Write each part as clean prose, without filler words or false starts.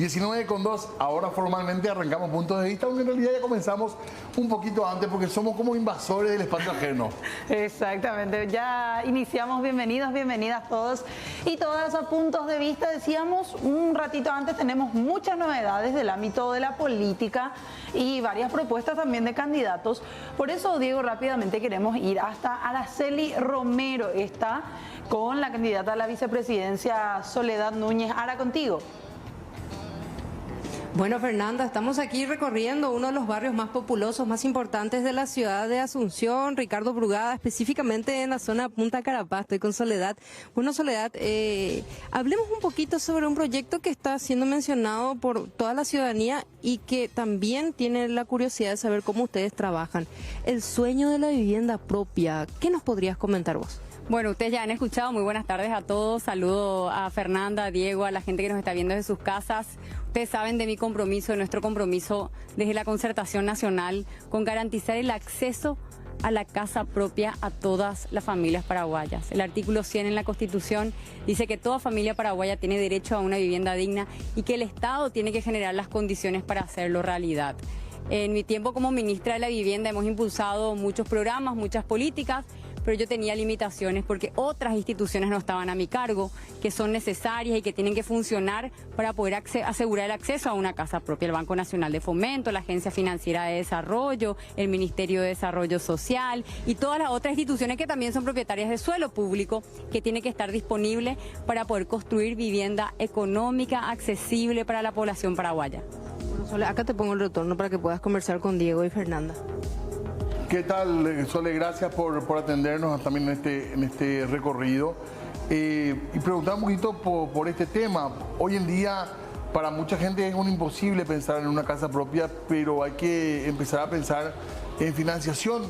19:02, ahora formalmente arrancamos Puntos de Vista, aunque en realidad ya comenzamos un poquito antes porque somos como invasores del espacio ajeno. Exactamente, ya iniciamos. Bienvenidos, bienvenidas todos y todas a Puntos de Vista. Decíamos un ratito antes, tenemos muchas novedades del ámbito de la política y varias propuestas también de candidatos. Por eso, Diego, rápidamente queremos ir hasta Araceli Romero. Está con la candidata a la vicepresidencia Soledad Núñez. Ahora contigo. Bueno, Fernanda, estamos aquí recorriendo uno de los barrios más populosos, más importantes de la ciudad de Asunción, Ricardo Brugada, específicamente en la zona Punta Carapaz. Estoy con Soledad. Bueno, Soledad, hablemos un poquito sobre un proyecto que está siendo mencionado por toda la ciudadanía y que también tiene la curiosidad de saber cómo ustedes trabajan. El sueño de la vivienda propia. ¿Qué nos podrías comentar vos? Bueno, ustedes ya han escuchado, muy buenas tardes a todos, saludo a Fernanda, a Diego, a la gente que nos está viendo desde sus casas. Ustedes saben de mi compromiso, de nuestro compromiso desde la Concertación Nacional con garantizar el acceso a la casa propia a todas las familias paraguayas. El artículo 100 en la Constitución dice que toda familia paraguaya tiene derecho a una vivienda digna y que el Estado tiene que generar las condiciones para hacerlo realidad. En mi tiempo como ministra de la Vivienda hemos impulsado muchos programas, muchas políticas, pero yo tenía limitaciones porque otras instituciones no estaban a mi cargo, que son necesarias y que tienen que funcionar para poder asegurar el acceso a una casa propia. El Banco Nacional de Fomento, la Agencia Financiera de Desarrollo, el Ministerio de Desarrollo Social y todas las otras instituciones que también son propietarias de suelo público, que tiene que estar disponible para poder construir vivienda económica, accesible para la población paraguaya. Bueno, Sole, acá te pongo el retorno para que puedas conversar con Diego y Fernanda. ¿Qué tal, Sole? Gracias por atendernos también en este recorrido. Y preguntar un poquito por este tema. Hoy en día, para mucha gente es un imposible pensar en una casa propia, pero hay que empezar a pensar en financiación,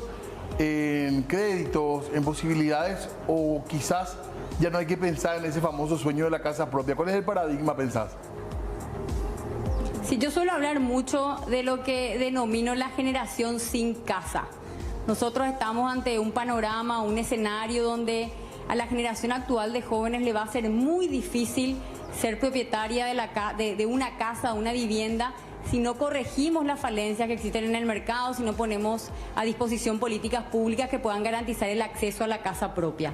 en créditos, en posibilidades, o quizás ya no hay que pensar en ese famoso sueño de la casa propia. ¿Cuál es el paradigma, pensás? Sí, yo suelo hablar mucho de lo que denomino la generación sin casa. Nosotros estamos ante un panorama, un escenario donde a la generación actual de jóvenes le va a ser muy difícil ser propietaria de una casa, una vivienda, si no corregimos las falencias que existen en el mercado, si no ponemos a disposición políticas públicas que puedan garantizar el acceso a la casa propia.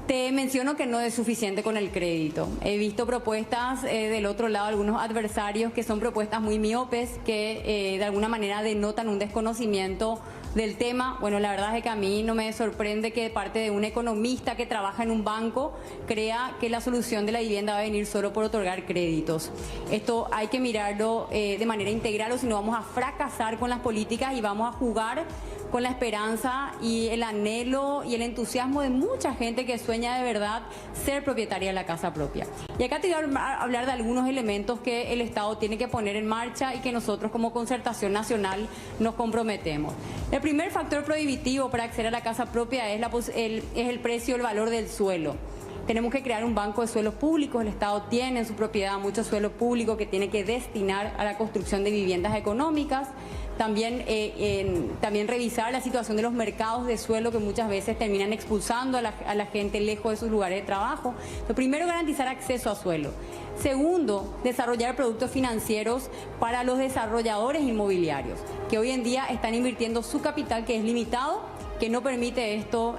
Te menciono que no es suficiente con el crédito. He visto propuestas del otro lado, algunos adversarios, que son propuestas muy miopes, que de alguna manera denotan un desconocimiento del tema. Bueno, la verdad es que a mí no me sorprende que de parte de un economista que trabaja en un banco crea que la solución de la vivienda va a venir solo por otorgar créditos. Esto hay que mirarlo de manera integral, o si no vamos a fracasar con las políticas y vamos a jugar con la esperanza y el anhelo y el entusiasmo de mucha gente que sueña de verdad ser propietaria de la casa propia. Y acá te voy a hablar de algunos elementos que el Estado tiene que poner en marcha y que nosotros como Concertación Nacional nos comprometemos. El primer factor prohibitivo para acceder a la casa propia es el precio, el valor del suelo. Tenemos que crear un banco de suelos públicos. El Estado tiene en su propiedad mucho suelo público que tiene que destinar a la construcción de viviendas económicas. También revisar la situación de los mercados de suelo que muchas veces terminan expulsando a la gente lejos de sus lugares de trabajo. Lo primero, garantizar acceso a suelo. Segundo, desarrollar productos financieros para los desarrolladores inmobiliarios, que hoy en día están invirtiendo su capital, que es limitado, que no permite esto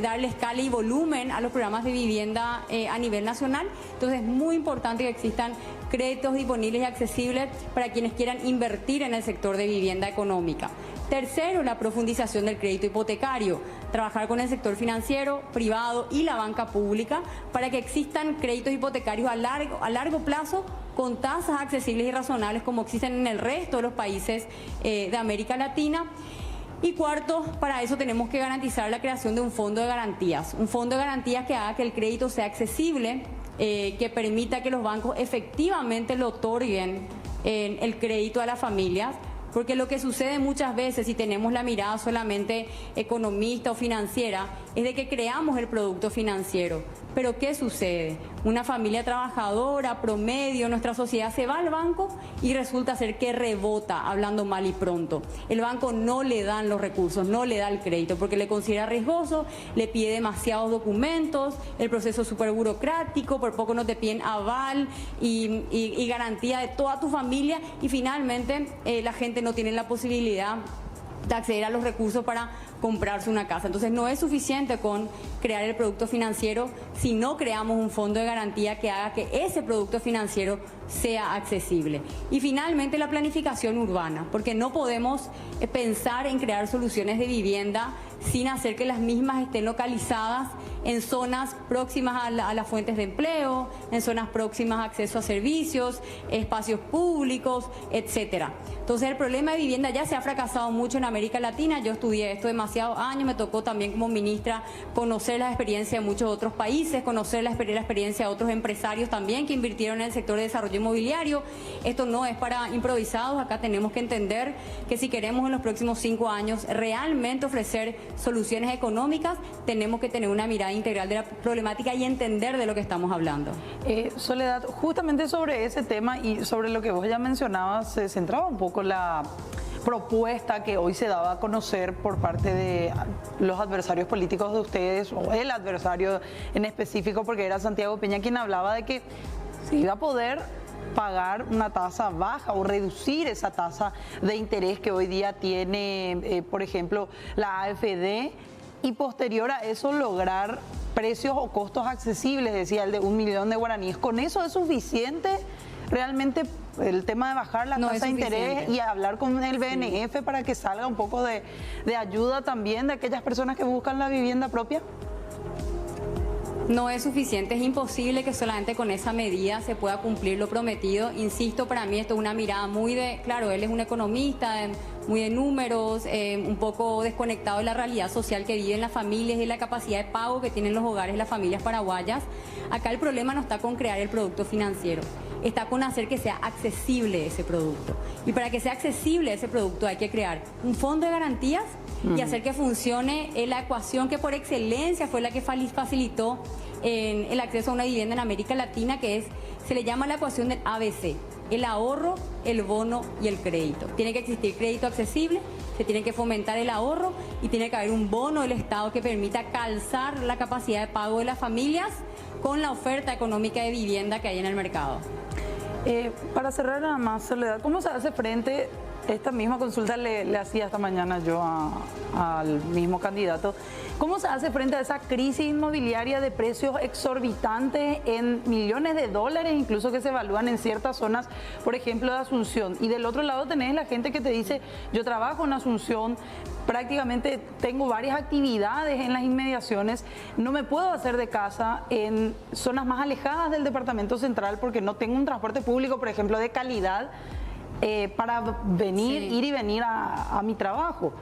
darle escala y volumen a los programas de vivienda a nivel nacional. Entonces es muy importante que existan créditos disponibles y accesibles para quienes quieran invertir en el sector de vivienda económica. Tercero, la profundización del crédito hipotecario, trabajar con el sector financiero, privado y la banca pública para que existan créditos hipotecarios a largo plazo con tasas accesibles y razonables como existen en el resto de los países de América Latina. Y cuarto, para eso tenemos que garantizar la creación de un fondo de garantías que haga que el crédito sea accesible, que permita que los bancos efectivamente le otorguen el crédito a las familias, porque lo que sucede muchas veces, si tenemos la mirada solamente economista o financiera, es de que creamos el producto financiero, Pero ¿qué sucede? Una familia trabajadora, promedio, nuestra sociedad se va al banco y resulta ser que rebota, hablando mal y pronto. El banco no le dan los recursos, no le da el crédito porque le considera riesgoso, le pide demasiados documentos, el proceso es súper burocrático, por poco no te piden aval y garantía de toda tu familia y finalmente la gente no tiene la posibilidad de acceder a los recursos para comprarse una casa. Entonces no es suficiente con crear el producto financiero si no creamos un fondo de garantía que haga que ese producto financiero sea accesible. Y finalmente la planificación urbana, porque no podemos pensar en crear soluciones de vivienda sin hacer que las mismas estén localizadas en zonas próximas a las fuentes de empleo, en zonas próximas a acceso a servicios, espacios públicos, etcétera. Entonces el problema de vivienda ya se ha fracasado mucho en América Latina. Yo estudié esto demasiados años, me tocó también como ministra conocer la experiencia de muchos otros países, conocer la experiencia de otros empresarios también que invirtieron en el sector de desarrollo inmobiliario. Esto no es para improvisados, acá tenemos que entender que si queremos en los próximos 5 años realmente ofrecer soluciones económicas, tenemos que tener una mirada integral de la problemática y entender de lo que estamos hablando. Soledad, justamente sobre ese tema y sobre lo que vos ya mencionabas, se centraba un poco la propuesta que hoy se daba a conocer por parte de los adversarios políticos de ustedes, o el adversario en específico, porque era Santiago Peña quien hablaba de que se iba a poder pagar una tasa baja o reducir esa tasa de interés que hoy día tiene, por ejemplo, la AFD, y posterior a eso lograr precios o costos accesibles, decía el de 1 millón de guaraníes. ¿Con eso es suficiente realmente el tema de bajar la tasa de interés y hablar con el BNF para que salga un poco de ayuda también de aquellas personas que buscan la vivienda propia? No es suficiente, es imposible que solamente con esa medida se pueda cumplir lo prometido. Insisto, para mí esto es una mirada muy de, claro, él es un economista, muy de números, un poco desconectado de la realidad social que viven las familias y la capacidad de pago que tienen los hogares, las familias paraguayas. Acá el problema no está con crear el producto financiero, está con hacer que sea accesible ese producto. Y para que sea accesible ese producto hay que crear un fondo de garantías y hacer que funcione la ecuación que por excelencia fue la que facilitó el acceso a una vivienda en América Latina, que se le llama la ecuación del ABC: el ahorro, el bono y el crédito. Tiene que existir crédito accesible, se tiene que fomentar el ahorro y tiene que haber un bono del Estado que permita calzar la capacidad de pago de las familias con la oferta económica de vivienda que hay en el mercado. Para cerrar nada más, Soledad, ¿cómo se hace frente? Esta misma consulta le hacía esta mañana yo al mismo candidato. ¿Cómo se hace frente a esa crisis inmobiliaria de precios exorbitantes en millones de dólares, incluso que se evalúan en ciertas zonas, por ejemplo, de Asunción? Y del otro lado tenés la gente que te dice, yo trabajo en Asunción, prácticamente tengo varias actividades en las inmediaciones, no me puedo hacer de casa en zonas más alejadas del departamento central porque no tengo un transporte público, por ejemplo, de calidad para venir, ir y venir a mi trabajo.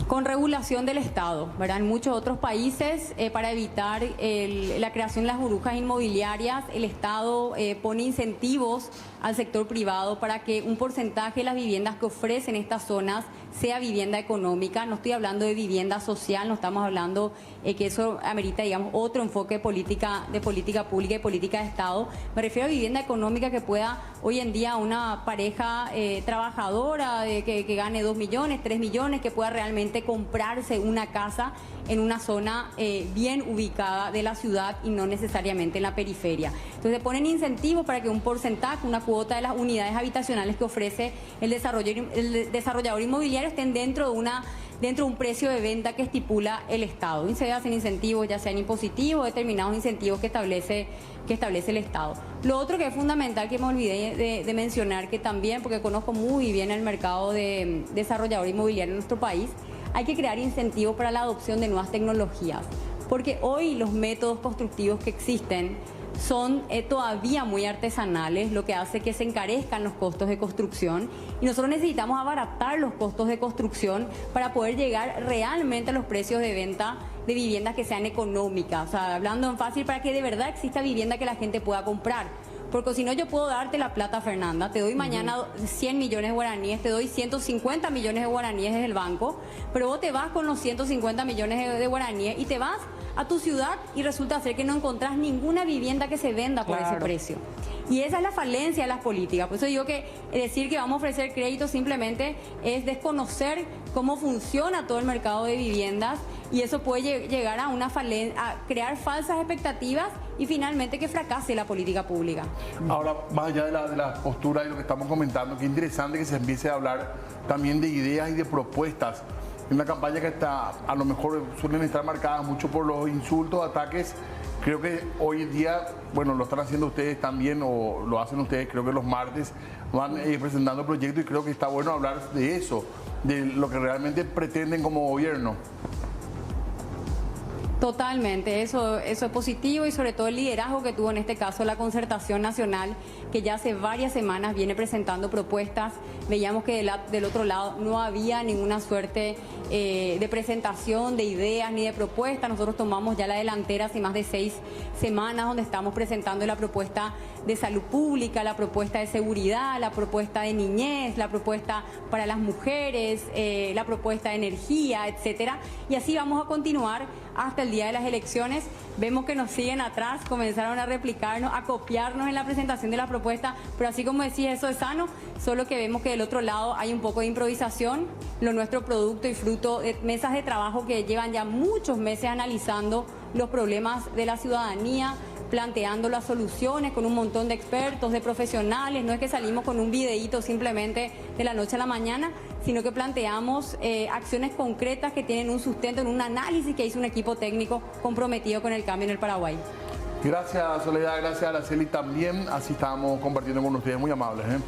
Con regulación del Estado, ¿verdad? En muchos otros países, para evitar la creación de las burbujas inmobiliarias, el Estado pone incentivos al sector privado para que un porcentaje de las viviendas que ofrecen estas zonas sea vivienda económica. No estoy hablando de vivienda social, no estamos hablando que eso amerita, digamos, otro enfoque de política pública y política de Estado. Me refiero a vivienda económica que pueda hoy en día una pareja trabajadora que gane 2 millones, 3 millones, que pueda realmente comprarse una casa en una zona bien ubicada de la ciudad y no necesariamente en la periferia. Entonces ponen incentivos para que un porcentaje, una cuota de las unidades habitacionales que ofrece el desarrollador inmobiliario estén dentro de un precio de venta que estipula el Estado. Y se hacen incentivos, ya sean impositivos, determinados incentivos que establece el Estado. Lo otro que es fundamental, que me olvidé de mencionar, que también, porque conozco muy bien el mercado de desarrollador inmobiliario en nuestro país, hay que crear incentivos para la adopción de nuevas tecnologías, porque hoy los métodos constructivos que existen son todavía muy artesanales, lo que hace que se encarezcan los costos de construcción, y nosotros necesitamos abaratar los costos de construcción para poder llegar realmente a los precios de venta de viviendas que sean económicas, o sea, hablando en fácil, para que de verdad exista vivienda que la gente pueda comprar. Porque si no, yo puedo darte la plata, Fernanda, te doy mañana 100 millones de guaraníes, te doy 150 millones de guaraníes desde el banco, pero vos te vas con los 150 millones de guaraníes y te vas a tu ciudad y resulta ser que no encontrás ninguna vivienda que se venda por ese precio. Y esa es la falencia de las políticas. Por eso digo que decir que vamos a ofrecer crédito simplemente es desconocer cómo funciona todo el mercado de viviendas, y eso puede llegar a a crear falsas expectativas y finalmente que fracase la política pública. Ahora, más allá de la postura y lo que estamos comentando, qué interesante que se empiece a hablar también de ideas y de propuestas. En una campaña que a lo mejor suelen estar marcadas mucho por los insultos, ataques. Creo que hoy en día, bueno, lo están haciendo ustedes también, o lo hacen ustedes, creo que los martes van presentando proyectos, y creo que está bueno hablar de eso, de lo que realmente pretenden como gobierno. Totalmente, eso es positivo, y sobre todo el liderazgo que tuvo en este caso la Concertación Nacional, que ya hace varias semanas viene presentando propuestas. Veíamos que del otro lado no había ninguna suerte de presentación de ideas ni de propuestas. Nosotros tomamos ya la delantera hace más de 6 semanas, donde estamos presentando la propuesta de salud pública, la propuesta de seguridad, la propuesta de niñez, la propuesta para las mujeres, la propuesta de energía, etcétera. Y así vamos a continuar hasta el día de las elecciones. Vemos que nos siguen atrás, comenzaron a replicarnos, a copiarnos en la presentación de la propuesta, pero así como decía, eso es sano, solo que vemos que del otro lado hay un poco de improvisación. Lo nuestro producto y fruto de mesas de trabajo que llevan ya muchos meses analizando los problemas de la ciudadanía, planteando las soluciones con un montón de expertos, de profesionales. No es que salimos con un videíto simplemente de la noche a la mañana, sino que planteamos acciones concretas que tienen un sustento en un análisis que hizo un equipo técnico comprometido con el cambio en el Paraguay. Gracias, Soledad, gracias, Araceli, también. Así estábamos compartiendo con ustedes, muy amables, ¿eh?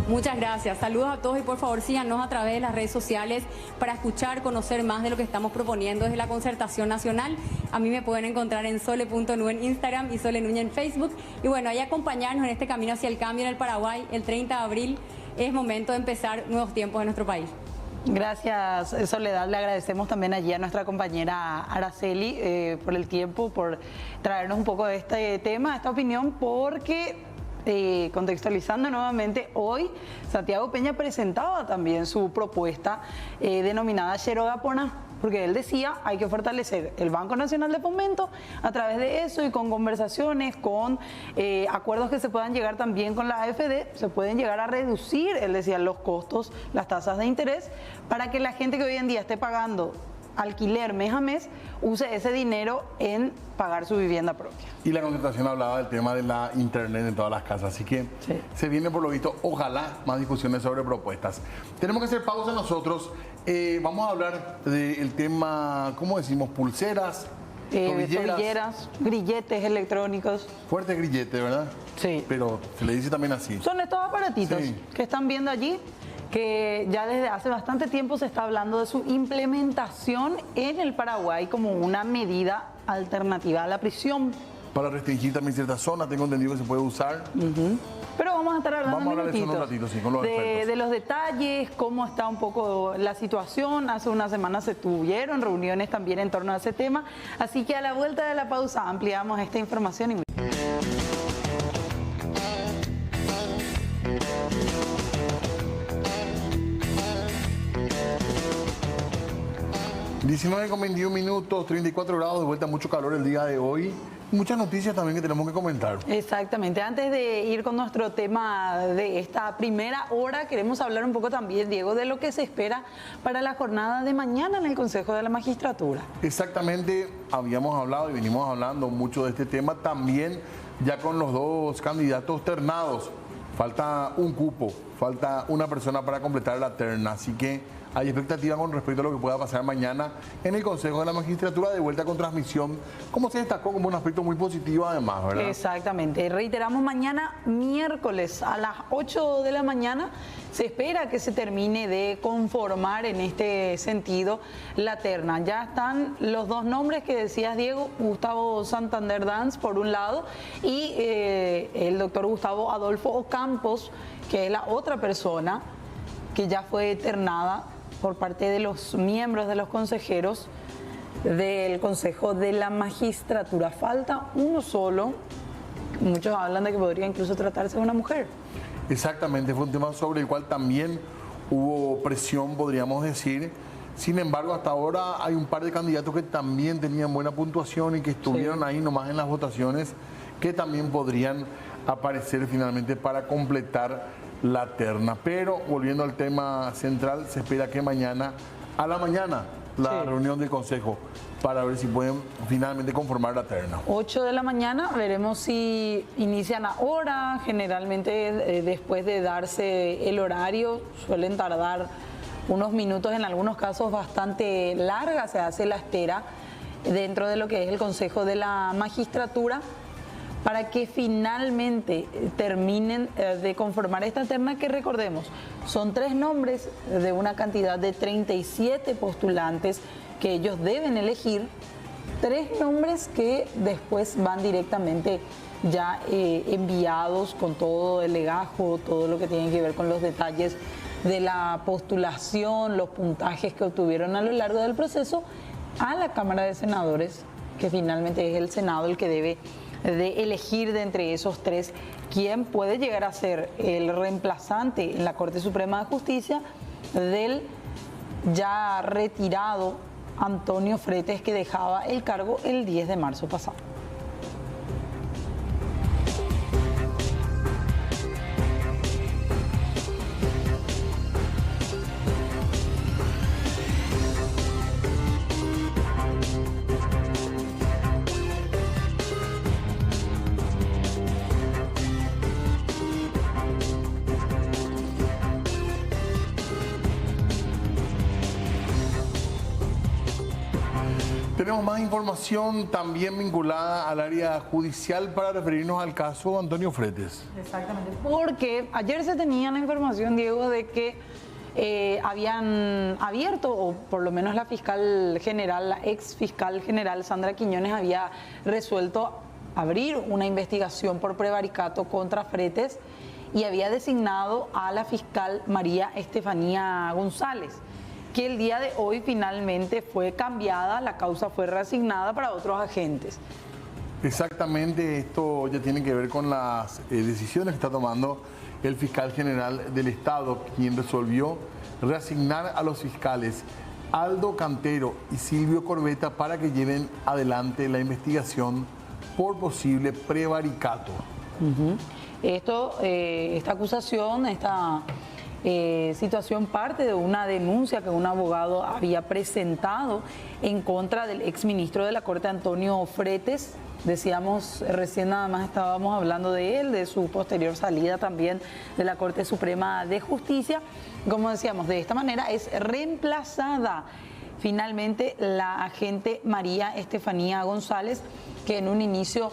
Muchas gracias. Saludos a todos, y por favor síganos a través de las redes sociales para escuchar, conocer más de lo que estamos proponiendo desde la Concertación Nacional. A mí me pueden encontrar en sole.nu en Instagram y Sole Núñez en Facebook. Y bueno, ahí acompañarnos en este camino hacia el cambio en el Paraguay. El 30 de abril es momento de empezar nuevos tiempos en nuestro país. Gracias, Soledad. Le agradecemos también allí a nuestra compañera Araceli por el tiempo, por traernos un poco de este tema, esta opinión, porque contextualizando nuevamente, hoy Santiago Peña presentaba también su propuesta denominada Xerogapona, porque él decía hay que fortalecer el Banco Nacional de Fomento a través de eso, y con conversaciones, con acuerdos que se puedan llegar también con la AFD, se pueden llegar a reducir, él decía, los costos, las tasas de interés, para que la gente que hoy en día esté pagando alquiler mes a mes use ese dinero en pagar su vivienda propia. Y la Concertación hablaba del tema de la internet en todas las casas, así que sí, se viene por lo visto, ojalá, más discusiones sobre propuestas. Tenemos que hacer pausa nosotros, vamos a hablar del tema, ¿cómo decimos? Pulseras, tobilleras, grilletes electrónicos. Fuerte grillete, ¿verdad? Sí. Pero se le dice también así. Son estos aparatitos que están viendo allí, que ya desde hace bastante tiempo se está hablando de su implementación en el Paraguay como una medida alternativa a la prisión. Para restringir también ciertas zonas, tengo entendido que se puede usar. Pero vamos a estar hablando de los detalles, cómo está un poco la situación. Hace unas semanas se tuvieron reuniones también en torno a ese tema. Así que a la vuelta de la pausa ampliamos esta información. 19:21 minutos, 34 grados, de vuelta, mucho calor el día de hoy. Muchas noticias también que tenemos que comentar. Exactamente. Antes de ir con nuestro tema de esta primera hora, queremos hablar un poco también, Diego, de lo que se espera para la jornada de mañana en el Consejo de la Magistratura. Exactamente, habíamos hablado y venimos hablando mucho de este tema también, ya con los dos candidatos ternados. Falta un cupo, falta una persona para completar la terna, así que hay expectativa con respecto a lo que pueda pasar mañana en el Consejo de la Magistratura, de vuelta con transmisión, como se destacó como un aspecto muy positivo además, ¿verdad? Exactamente. Reiteramos, mañana miércoles a las 8 de la mañana se espera que se termine de conformar en este sentido la terna. Ya están los dos nombres que decías, Diego, Gustavo Santander Danz por un lado y el doctor Gustavo Adolfo Ocampos, que es la otra persona que ya fue ternada por parte de los miembros de los consejeros del Consejo de la Magistratura. Falta uno solo. Muchos hablan de que podría incluso tratarse de una mujer. Exactamente, fue un tema sobre el cual también hubo presión, podríamos decir. Sin embargo, hasta ahora hay un par de candidatos que también tenían buena puntuación y que estuvieron ahí nomás en las votaciones, que también podrían aparecer finalmente para completar la terna. Pero volviendo al tema central, se espera que mañana, a la mañana, la reunión del Consejo para ver si pueden finalmente conformar la terna. 8 de la mañana, veremos si inician ahora. Generalmente después de darse el horario suelen tardar unos minutos, en algunos casos bastante larga, se hace la espera dentro de lo que es el Consejo de la Magistratura para que finalmente terminen de conformar esta terna, que recordemos, son 3 nombres de una cantidad de 37 postulantes que ellos deben elegir, 3 nombres que después van directamente ya enviados con todo el legajo, todo lo que tiene que ver con los detalles de la postulación, los puntajes que obtuvieron a lo largo del proceso, a la Cámara de Senadores, que finalmente es el Senado el que debe de elegir de entre esos 3 quién puede llegar a ser el reemplazante en la Corte Suprema de Justicia del ya retirado Antonio Fretes, que dejaba el cargo el 10 de marzo pasado. Tenemos más información también vinculada al área judicial para referirnos al caso Antonio Fretes. Exactamente, porque ayer se tenía la información, Diego, de que habían abierto, o por lo menos la fiscal general, la ex fiscal general Sandra Quiñones había resuelto abrir una investigación por prevaricato contra Fretes y había designado a la fiscal María Estefanía González, que el día de hoy finalmente fue cambiada, la causa fue reasignada para otros agentes. Exactamente, esto ya tiene que ver con las decisiones que está tomando el fiscal general del Estado, quien resolvió reasignar a los fiscales Aldo Cantero y Silvio Corbeta para que lleven adelante la investigación por posible prevaricato. Esta acusación, esta situación parte de una denuncia que un abogado había presentado en contra del exministro de la Corte, Antonio Fretes. Decíamos, recién nada más estábamos hablando de él, de su posterior salida también de la Corte Suprema de Justicia. Como decíamos, de esta manera es reemplazada finalmente la agente María Estefanía González, que en un inicio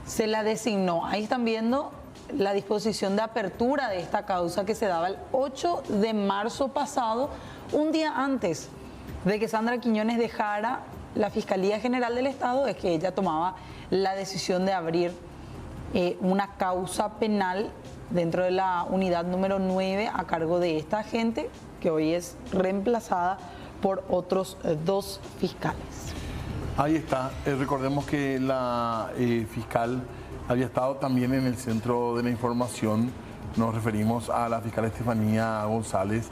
se la designó. Ahí están viendo la disposición de apertura de esta causa que se daba el 8 de marzo pasado, un día antes de que Sandra Quiñones dejara la Fiscalía General del Estado. Es que ella tomaba la decisión de abrir una causa penal dentro de la unidad número 9 a cargo de esta agente, que hoy es reemplazada por otros 2 fiscales. Ahí está, recordemos que la fiscal había estado también en el centro de la información. Nos referimos a la fiscal Estefanía González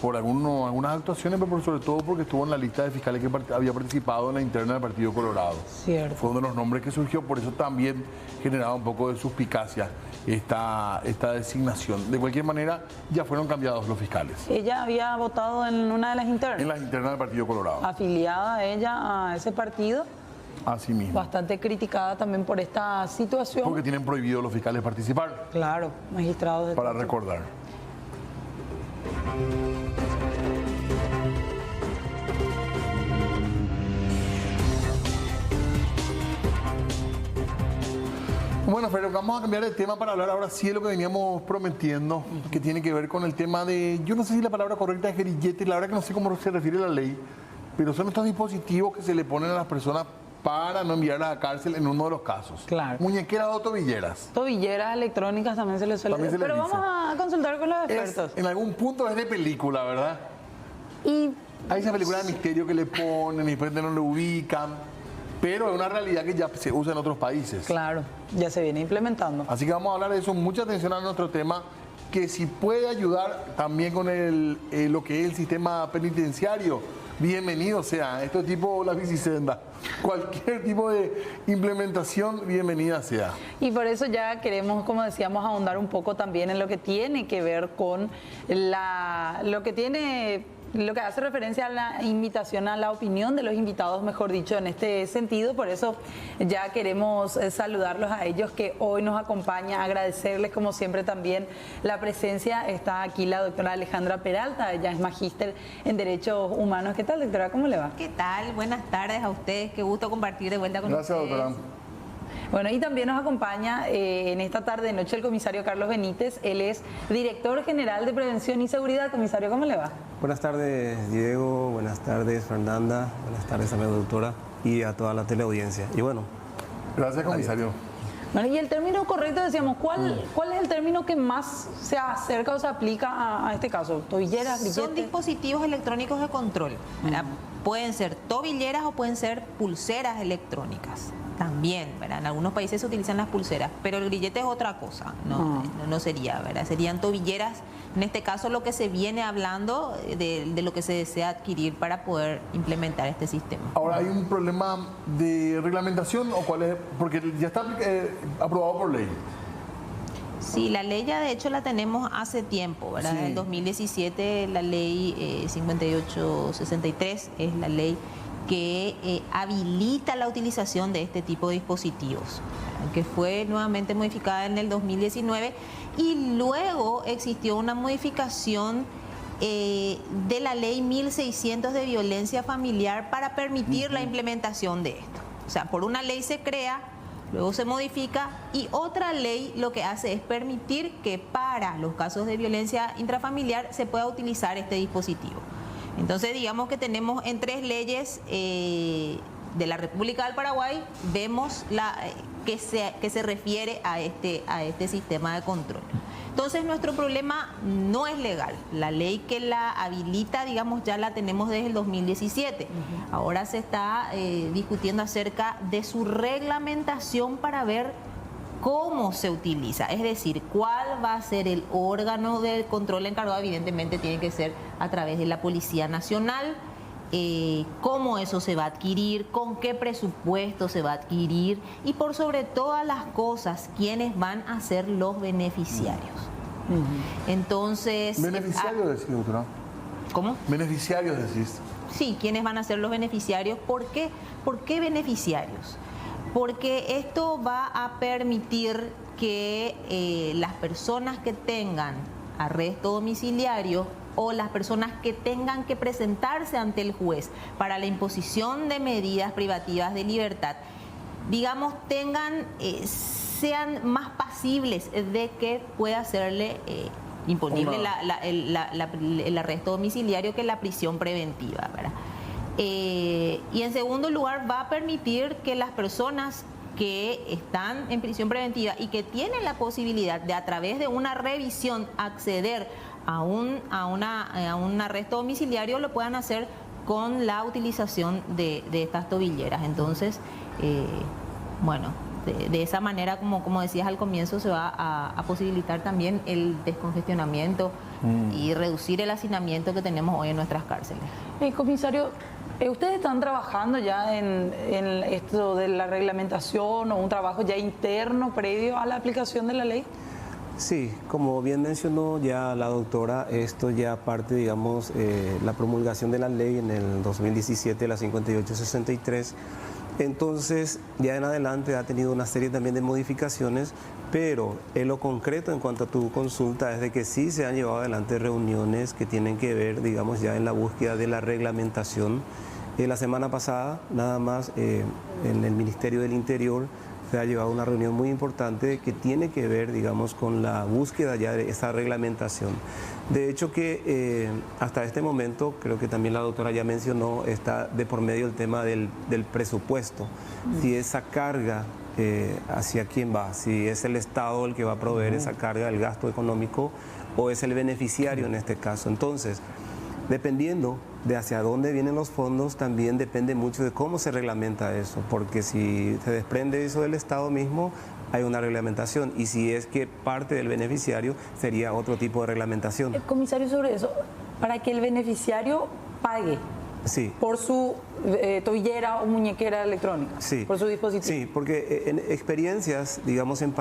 por algunas actuaciones, pero sobre todo porque estuvo en la lista de fiscales que había participado en la interna del Partido Colorado. Cierto. Fue uno de los nombres que surgió, por eso también generaba un poco de suspicacia esta designación. De cualquier manera, ya fueron cambiados los fiscales. Ella había votado en una de las internas. En las internas del Partido Colorado. Afiliada ella a ese partido. Así mismo. Bastante criticada también por esta situación. Porque tienen prohibido los fiscales participar. Claro, magistrados de para recordar. Bueno, pero vamos a cambiar de tema para hablar ahora sí de lo que veníamos prometiendo, que tiene que ver con el tema de, yo no sé si la palabra correcta es grillete, la verdad que no sé cómo se refiere la ley, pero son estos dispositivos que se le ponen a las personas para no enviarlas a cárcel en uno de los casos. Claro. Muñequeras o tobilleras. Tobilleras electrónicas también se les suele decir. Pero vamos a consultar con los expertos. En algún punto es de película, ¿verdad? Y hay esa película de misterio que le ponen y después no lo ubican, pero es una realidad que ya se usa en otros países. Claro, ya se viene implementando. Así que vamos a hablar de eso. Mucha atención a nuestro tema que si puede ayudar también con lo que es el sistema penitenciario, bienvenido sea. Esto es tipo la bicisenda. Cualquier tipo de implementación, bienvenida sea. Y por eso ya queremos, como decíamos, ahondar un poco también en lo que tiene que ver con lo que hace referencia a la invitación, a la opinión de los invitados, mejor dicho, en este sentido. Por eso ya queremos saludarlos a ellos que hoy nos acompaña, agradecerles como siempre también la presencia. Está aquí la doctora Alejandra Peralta, ella es magíster en Derechos Humanos. ¿Qué tal, doctora? ¿Cómo le va? ¿Qué tal? Buenas tardes a ustedes, qué gusto compartir de vuelta con ustedes. Gracias, doctora. Bueno, y también nos acompaña en esta tarde de noche el comisario Carlos Benítez. Él es director general de Prevención y Seguridad. Comisario, ¿cómo le va? Buenas tardes, Diego. Buenas tardes, Fernanda. Buenas tardes a la doctora y a toda la teleaudiencia. Y bueno. Gracias, comisario. Bueno, y el término correcto, decíamos, ¿cuál es el término que más se acerca o se aplica a este caso? ¿Tobilleras, grilletes? Son dispositivos electrónicos de control. Pueden ser tobilleras o pueden ser pulseras electrónicas. También, ¿verdad? En algunos países se utilizan las pulseras, pero el grillete es otra cosa, no sería, ¿verdad? Serían tobilleras, en este caso lo que se viene hablando de lo que se desea adquirir para poder implementar este sistema. Ahora, ¿hay un problema de reglamentación o cuál es? Porque ya está aprobado por ley. Sí, la ley ya de hecho la tenemos hace tiempo, ¿verdad? Sí. En el 2017 la ley 5863 es la ley que habilita la utilización de este tipo de dispositivos, que fue nuevamente modificada en el 2019 y luego existió una modificación de la ley 1600 de violencia familiar para permitir la implementación de esto. O sea, por una ley se crea, luego se modifica y otra ley lo que hace es permitir que para los casos de violencia intrafamiliar se pueda utilizar este dispositivo. Entonces, digamos que tenemos en 3 leyes de la República del Paraguay, vemos que se refiere a este sistema de control. Entonces, nuestro problema no es legal. La ley que la habilita, digamos, ya la tenemos desde el 2017. Ahora se está discutiendo acerca de su reglamentación para ver cómo se utiliza, es decir, cuál va a ser el órgano de control encargado. Evidentemente tiene que ser a través de la Policía Nacional, cómo eso se va a adquirir, con qué presupuesto se va a adquirir y por sobre todas las cosas, quiénes van a ser los beneficiarios. Entonces... ¿Beneficiarios decís, doctora? ¿Cómo? ¿Beneficiarios decís? Sí, ¿quiénes van a ser los beneficiarios? ¿Por qué? ¿Por qué beneficiarios? Porque esto va a permitir que las personas que tengan arresto domiciliario o las personas que tengan que presentarse ante el juez para la imposición de medidas privativas de libertad, digamos, sean más pasibles de que pueda hacerle imponible el arresto domiciliario que la prisión preventiva, ¿verdad? Y en segundo lugar va a permitir que las personas que están en prisión preventiva y que tienen la posibilidad de a través de una revisión acceder a un arresto domiciliario lo puedan hacer con la utilización de estas tobilleras. Entonces, bueno, de esa manera, como decías al comienzo, se va a posibilitar también el descongestionamiento y reducir el hacinamiento que tenemos hoy en nuestras cárceles. Comisario, ¿ustedes están trabajando ya en esto de la reglamentación o un trabajo ya interno previo a la aplicación de la ley? Sí, como bien mencionó ya la doctora, esto ya parte, digamos, la promulgación de la ley en el 2017, la 5863. Entonces, ya en adelante ha tenido una serie también de modificaciones, pero en lo concreto en cuanto a tu consulta es de que sí se han llevado adelante reuniones que tienen que ver, digamos, ya en la búsqueda de la reglamentación. La semana pasada, nada más, en el Ministerio del Interior se ha llevado una reunión muy importante que tiene que ver, digamos, con la búsqueda ya de esa reglamentación. De hecho que hasta este momento, creo que también la doctora ya mencionó, está de por medio el tema del presupuesto. Si esa carga, hacia quién va, si es el Estado el que va a proveer esa carga, el gasto económico, o es el beneficiario en este caso. Entonces, dependiendo de hacia dónde vienen los fondos también depende mucho de cómo se reglamenta eso, porque si se desprende eso del Estado mismo, hay una reglamentación, y si es que parte del beneficiario, sería otro tipo de reglamentación. Comisario, sobre eso, para que el beneficiario pague Sí. por su tobillera o muñequera electrónica, Sí. por su dispositivo. Sí, porque en experiencias, digamos, en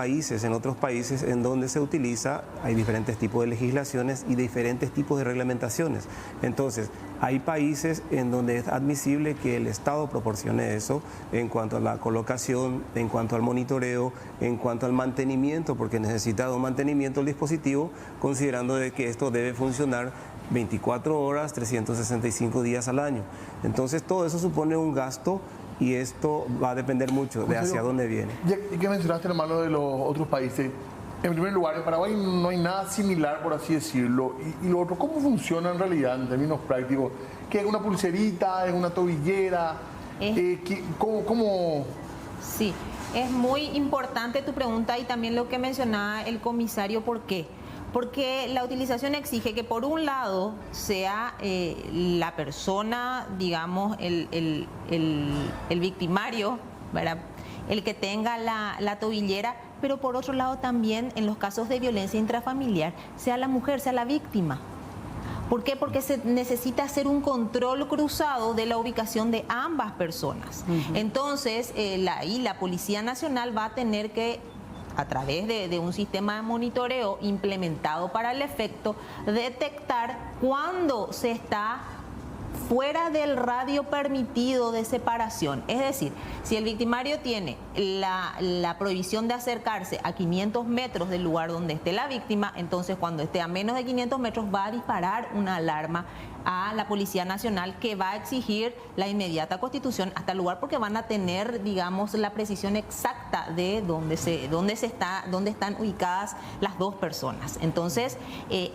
otros países en donde se utiliza, hay diferentes tipos de legislaciones y diferentes tipos de reglamentaciones. Entonces, hay países en donde es admisible que el Estado proporcione eso en cuanto a la colocación, en cuanto al monitoreo, en cuanto al mantenimiento, porque necesita un mantenimiento del dispositivo, considerando de que esto debe funcionar 24 horas, 365 días al año. Entonces todo eso supone un gasto y esto va a depender mucho de hacia dónde viene. Ya que mencionaste, hermano, de los otros países, en primer lugar, en Paraguay no hay nada similar, por así decirlo. Y lo otro, ¿cómo funciona en realidad en términos prácticos? ¿Qué es una pulserita? ¿Es una tobillera? ¿Cómo? Sí, es muy importante tu pregunta y también lo que mencionaba el comisario. ¿Por qué? Porque la utilización exige que por un lado sea la persona, digamos, el victimario, ¿verdad?, el que tenga la tobillera, pero por otro lado también en los casos de violencia intrafamiliar sea la mujer, sea la víctima. ¿Por qué? Porque se necesita hacer un control cruzado de la ubicación de ambas personas. Entonces, ahí la Policía Nacional va a tener que, a través de un sistema de monitoreo implementado para el efecto, detectar cuándo se está fuera del radio permitido de separación. Es decir, si el victimario tiene la prohibición de acercarse a 500 metros del lugar donde esté la víctima, entonces cuando esté a menos de 500 metros va a disparar una alarma a la Policía Nacional, que va a exigir la inmediata constitución hasta el lugar, porque van a tener, digamos, la precisión exacta de dónde están ubicadas las dos personas. Entonces,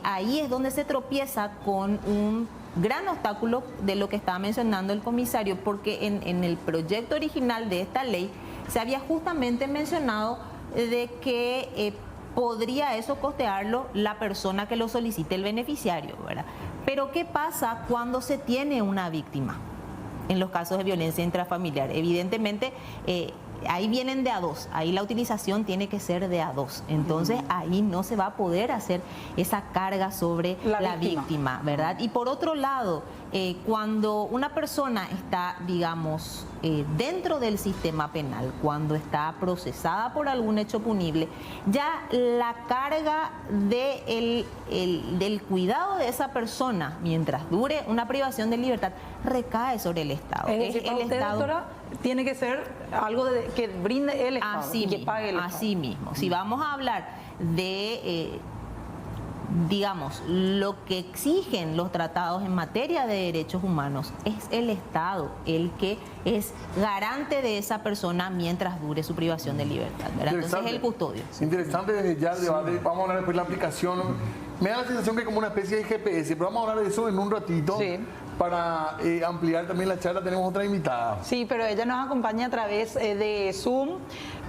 ahí es donde se tropieza con un gran obstáculo de lo que estaba mencionando el comisario, porque en el proyecto original de esta ley se había justamente mencionado de que podría eso costearlo la persona que lo solicite, el beneficiario, ¿verdad? Pero ¿qué pasa cuando se tiene una víctima en los casos de violencia intrafamiliar? Evidentemente, ahí vienen de a dos, ahí la utilización tiene que ser de a dos. Entonces, ahí no se va a poder hacer esa carga sobre la víctima, ¿verdad? Y por otro lado, cuando una persona está, digamos, dentro del sistema penal, cuando está procesada por algún hecho punible, ya la carga del cuidado de esa persona mientras dure una privación de libertad recae sobre el Estado. Es decir, para usted, doctora, tiene que ser algo que brinde el Estado y que pague el Estado. Así mismo. Si vamos a hablar de digamos, lo que exigen los tratados en materia de derechos humanos, es el Estado el que es garante de esa persona mientras dure su privación de libertad, ¿verdad? Entonces es el custodio. Interesante desde ya el debate. Vamos a hablar después de la aplicación. Me da la sensación que es como una especie de GPS, pero vamos a hablar de eso en un ratito. Sí. Para ampliar también la charla tenemos otra invitada. Sí, pero ella nos acompaña a través de Zoom,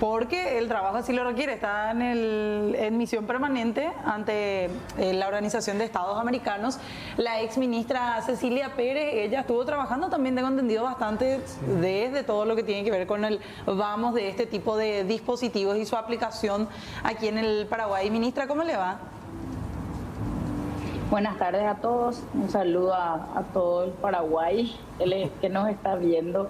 porque el trabajo así lo requiere. Está en misión permanente ante la Organización de Estados Americanos. La ex ministra Cecilia Pérez, ella estuvo trabajando también, tengo entendido, bastante desde todo lo que tiene que ver con el vamos de este tipo de dispositivos y su aplicación aquí en el Paraguay. Ministra, ¿cómo le va? Buenas tardes a todos, un saludo a todo el Paraguay que nos está viendo,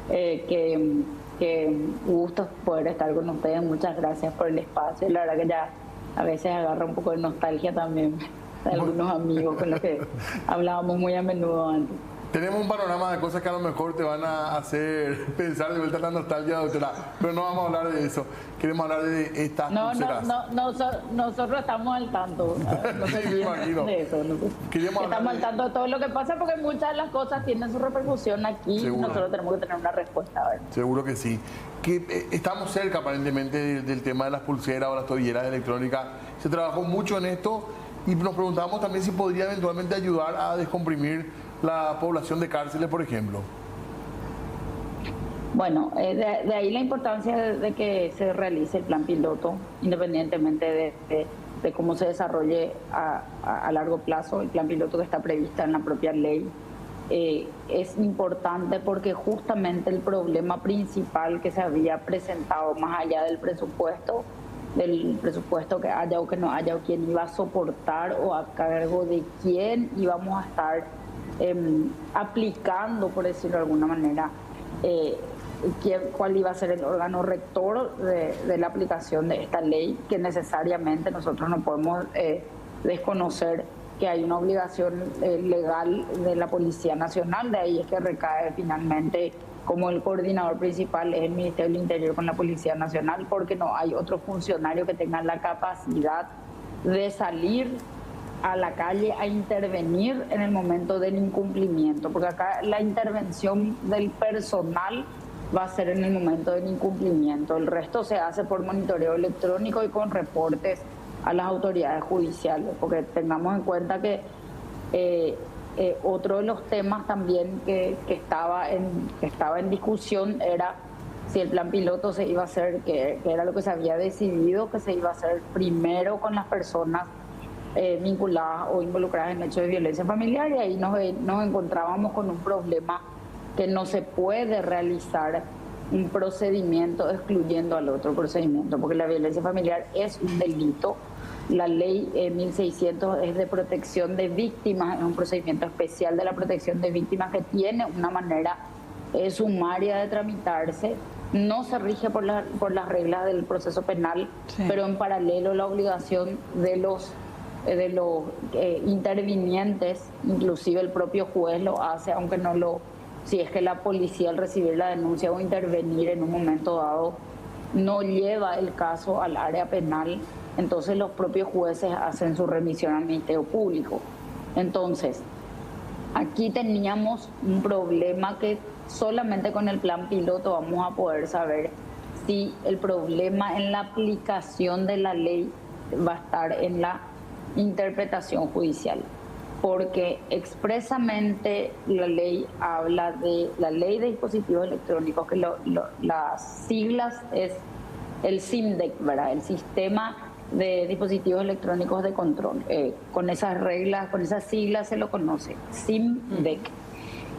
que gusto poder estar con ustedes, muchas gracias por el espacio. La verdad que ya a veces agarra un poco de nostalgia también de algunos amigos con los que hablábamos muy a menudo antes. Tenemos un panorama de cosas que a lo mejor te van a hacer pensar de vuelta la nostalgia, doctora, pero no vamos a hablar de eso. Queremos hablar de estas pulseras. Nosotros estamos al tanto. No se olviden de eso. Estamos al tanto de todo lo que pasa, porque muchas de las cosas tienen su repercusión aquí. Seguro. Y nosotros tenemos que tener una respuesta. ¿Verdad? Seguro que sí. Estamos cerca aparentemente del tema de las pulseras o las tobilleras electrónicas. Se trabajó mucho en esto y nos preguntamos también si podría eventualmente ayudar a descomprimir la población de cárceles, por ejemplo. Bueno, de ahí la importancia de que se realice el plan piloto, independientemente de cómo se desarrolle a largo plazo el plan piloto que está previsto en la propia ley. es importante porque justamente el problema principal que se había presentado, más allá del presupuesto que haya o que no haya, o quién iba a soportar o a cargo de quién íbamos a estar aplicando, por decirlo de alguna manera, cuál iba a ser el órgano rector de la aplicación de esta ley, que necesariamente nosotros no podemos desconocer que hay una obligación legal de la Policía Nacional. De ahí es que recae finalmente como el coordinador principal es el Ministerio del Interior con la Policía Nacional, porque no hay otro funcionario que tenga la capacidad de salir a la calle a intervenir en el momento del incumplimiento, porque acá la intervención del personal va a ser en el momento del incumplimiento. El resto se hace por monitoreo electrónico y con reportes a las autoridades judiciales, porque tengamos en cuenta que otro de los temas también que estaba en discusión era si el plan piloto se iba a hacer, que era lo que se había decidido, que se iba a hacer primero con las personas vinculadas o involucradas en hechos de violencia familiar, y ahí nos encontrábamos con un problema que no se puede realizar un procedimiento excluyendo al otro procedimiento, porque la violencia familiar es un delito. La ley 1600 es de protección de víctimas, es un procedimiento especial de la protección de víctimas que tiene una manera sumaria de tramitarse. No se rige por las reglas del proceso penal, sí, pero en paralelo la obligación de los intervinientes, inclusive el propio juez lo hace, aunque no lo... Si es que la policía al recibir la denuncia o intervenir en un momento dado no lleva el caso al área penal, entonces los propios jueces hacen su remisión al Ministerio Público. Entonces, aquí teníamos un problema que solamente con el plan piloto vamos a poder saber si el problema en la aplicación de la ley va a estar en la interpretación judicial, porque expresamente la ley habla de la ley de dispositivos electrónicos, que las siglas es el SIMDEC, ¿verdad? El sistema de dispositivos electrónicos de control. Con esas reglas, con esas siglas se lo conoce, SIMDEC.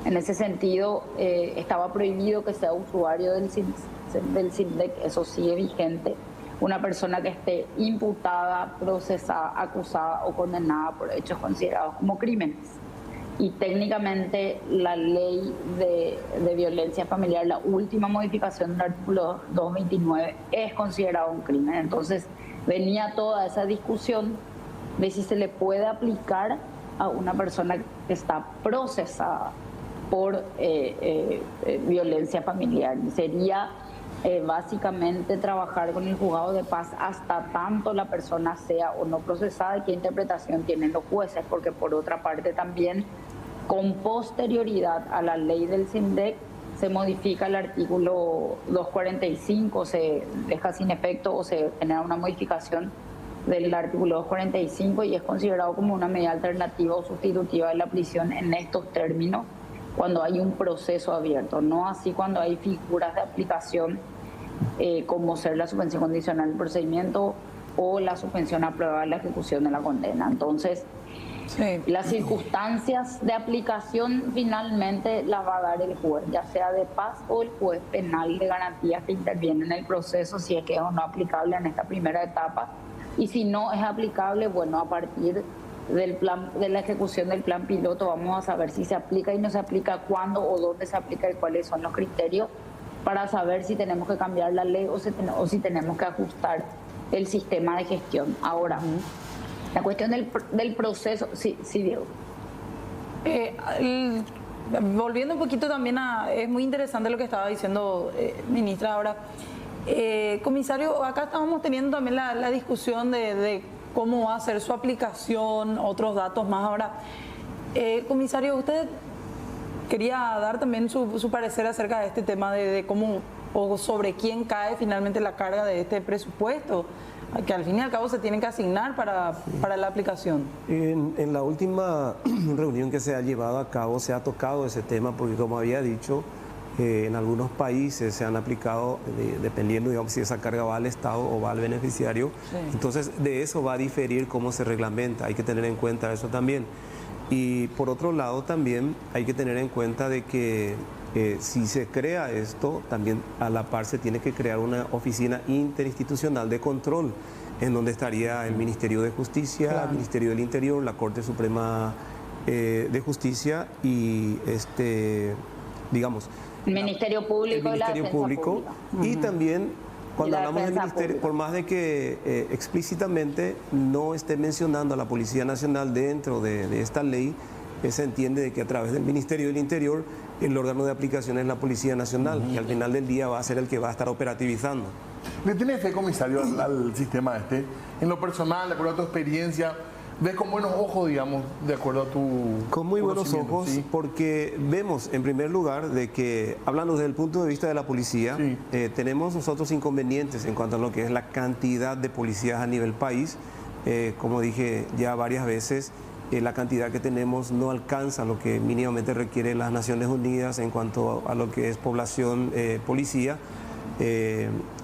En ese sentido, estaba prohibido que sea usuario del SIMDEC, eso sigue vigente, una persona que esté imputada, procesada, acusada o condenada por hechos considerados como crímenes. Y técnicamente la ley de violencia familiar, la última modificación del artículo 229, es considerado un crimen. Entonces venía toda esa discusión de si se le puede aplicar a una persona que está procesada por violencia familiar. Y sería básicamente trabajar con el juzgado de paz hasta tanto la persona sea o no procesada, y qué interpretación tienen los jueces, porque por otra parte también con posterioridad a la ley del SIMDEC se modifica el artículo 245, se deja sin efecto o se genera una modificación del artículo 245 y es considerado como una medida alternativa o sustitutiva de la prisión en estos términos cuando hay un proceso abierto, no así cuando hay figuras de aplicación como ser la suspensión condicional del procedimiento o la suspensión a prueba de la ejecución de la condena. Entonces, sí, las circunstancias de aplicación finalmente las va a dar el juez, ya sea de paz o el juez penal de garantías que interviene en el proceso, si es que es o no aplicable en esta primera etapa. Y si no es aplicable, bueno, a partir del plan, de la ejecución del plan piloto, vamos a saber si se aplica y no se aplica, cuándo o dónde se aplica y cuáles son los criterios para saber si tenemos que cambiar la ley o si tenemos que ajustar el sistema de gestión. Ahora, la cuestión del proceso, sí, Diego. Volviendo un poquito también es muy interesante lo que estaba diciendo ministra ahora. Comisario, acá estábamos teniendo también la discusión de cómo va a ser su aplicación, otros datos más. Ahora, comisario, usted quería dar también su parecer acerca de este tema de cómo o sobre quién cae finalmente la carga de este presupuesto, que al fin y al cabo se tienen que asignar para la aplicación. En la última reunión que se ha llevado a cabo se ha tocado ese tema, porque como había dicho, en algunos países se han aplicado, dependiendo, digamos, si esa carga va al Estado o va al beneficiario. Sí. Entonces, de eso va a diferir cómo se reglamenta, hay que tener en cuenta eso también. Y por otro lado también hay que tener en cuenta de que si se crea esto, también a la par se tiene que crear una oficina interinstitucional de control, en donde estaría el Ministerio de Justicia, el Ministerio del Interior, la Corte Suprema de Justicia y digamos el Ministerio Público, el Ministerio Público y también cuando hablamos del Ministerio, pública. por más de que explícitamente no esté mencionando a la Policía Nacional dentro de esta ley, se entiende de que a través del Ministerio del Interior el órgano de aplicación es la Policía Nacional, que al final del día va a ser el que va a estar operativizando. ¿Le tiene fe, comisario, al sistema este? En lo personal, de acuerdo a tu experiencia, ¿ves con buenos ojos, digamos, de acuerdo a tu Con muy buenos conocimiento? ojos, Sí. porque vemos, en primer lugar, de que, hablando desde el punto de vista de la policía, Sí. tenemos nosotros inconvenientes en cuanto a lo que es la cantidad de policías a nivel país. Como dije ya varias veces, la cantidad que tenemos no alcanza lo que mínimamente requiere las Naciones Unidas en cuanto a lo que es población policía.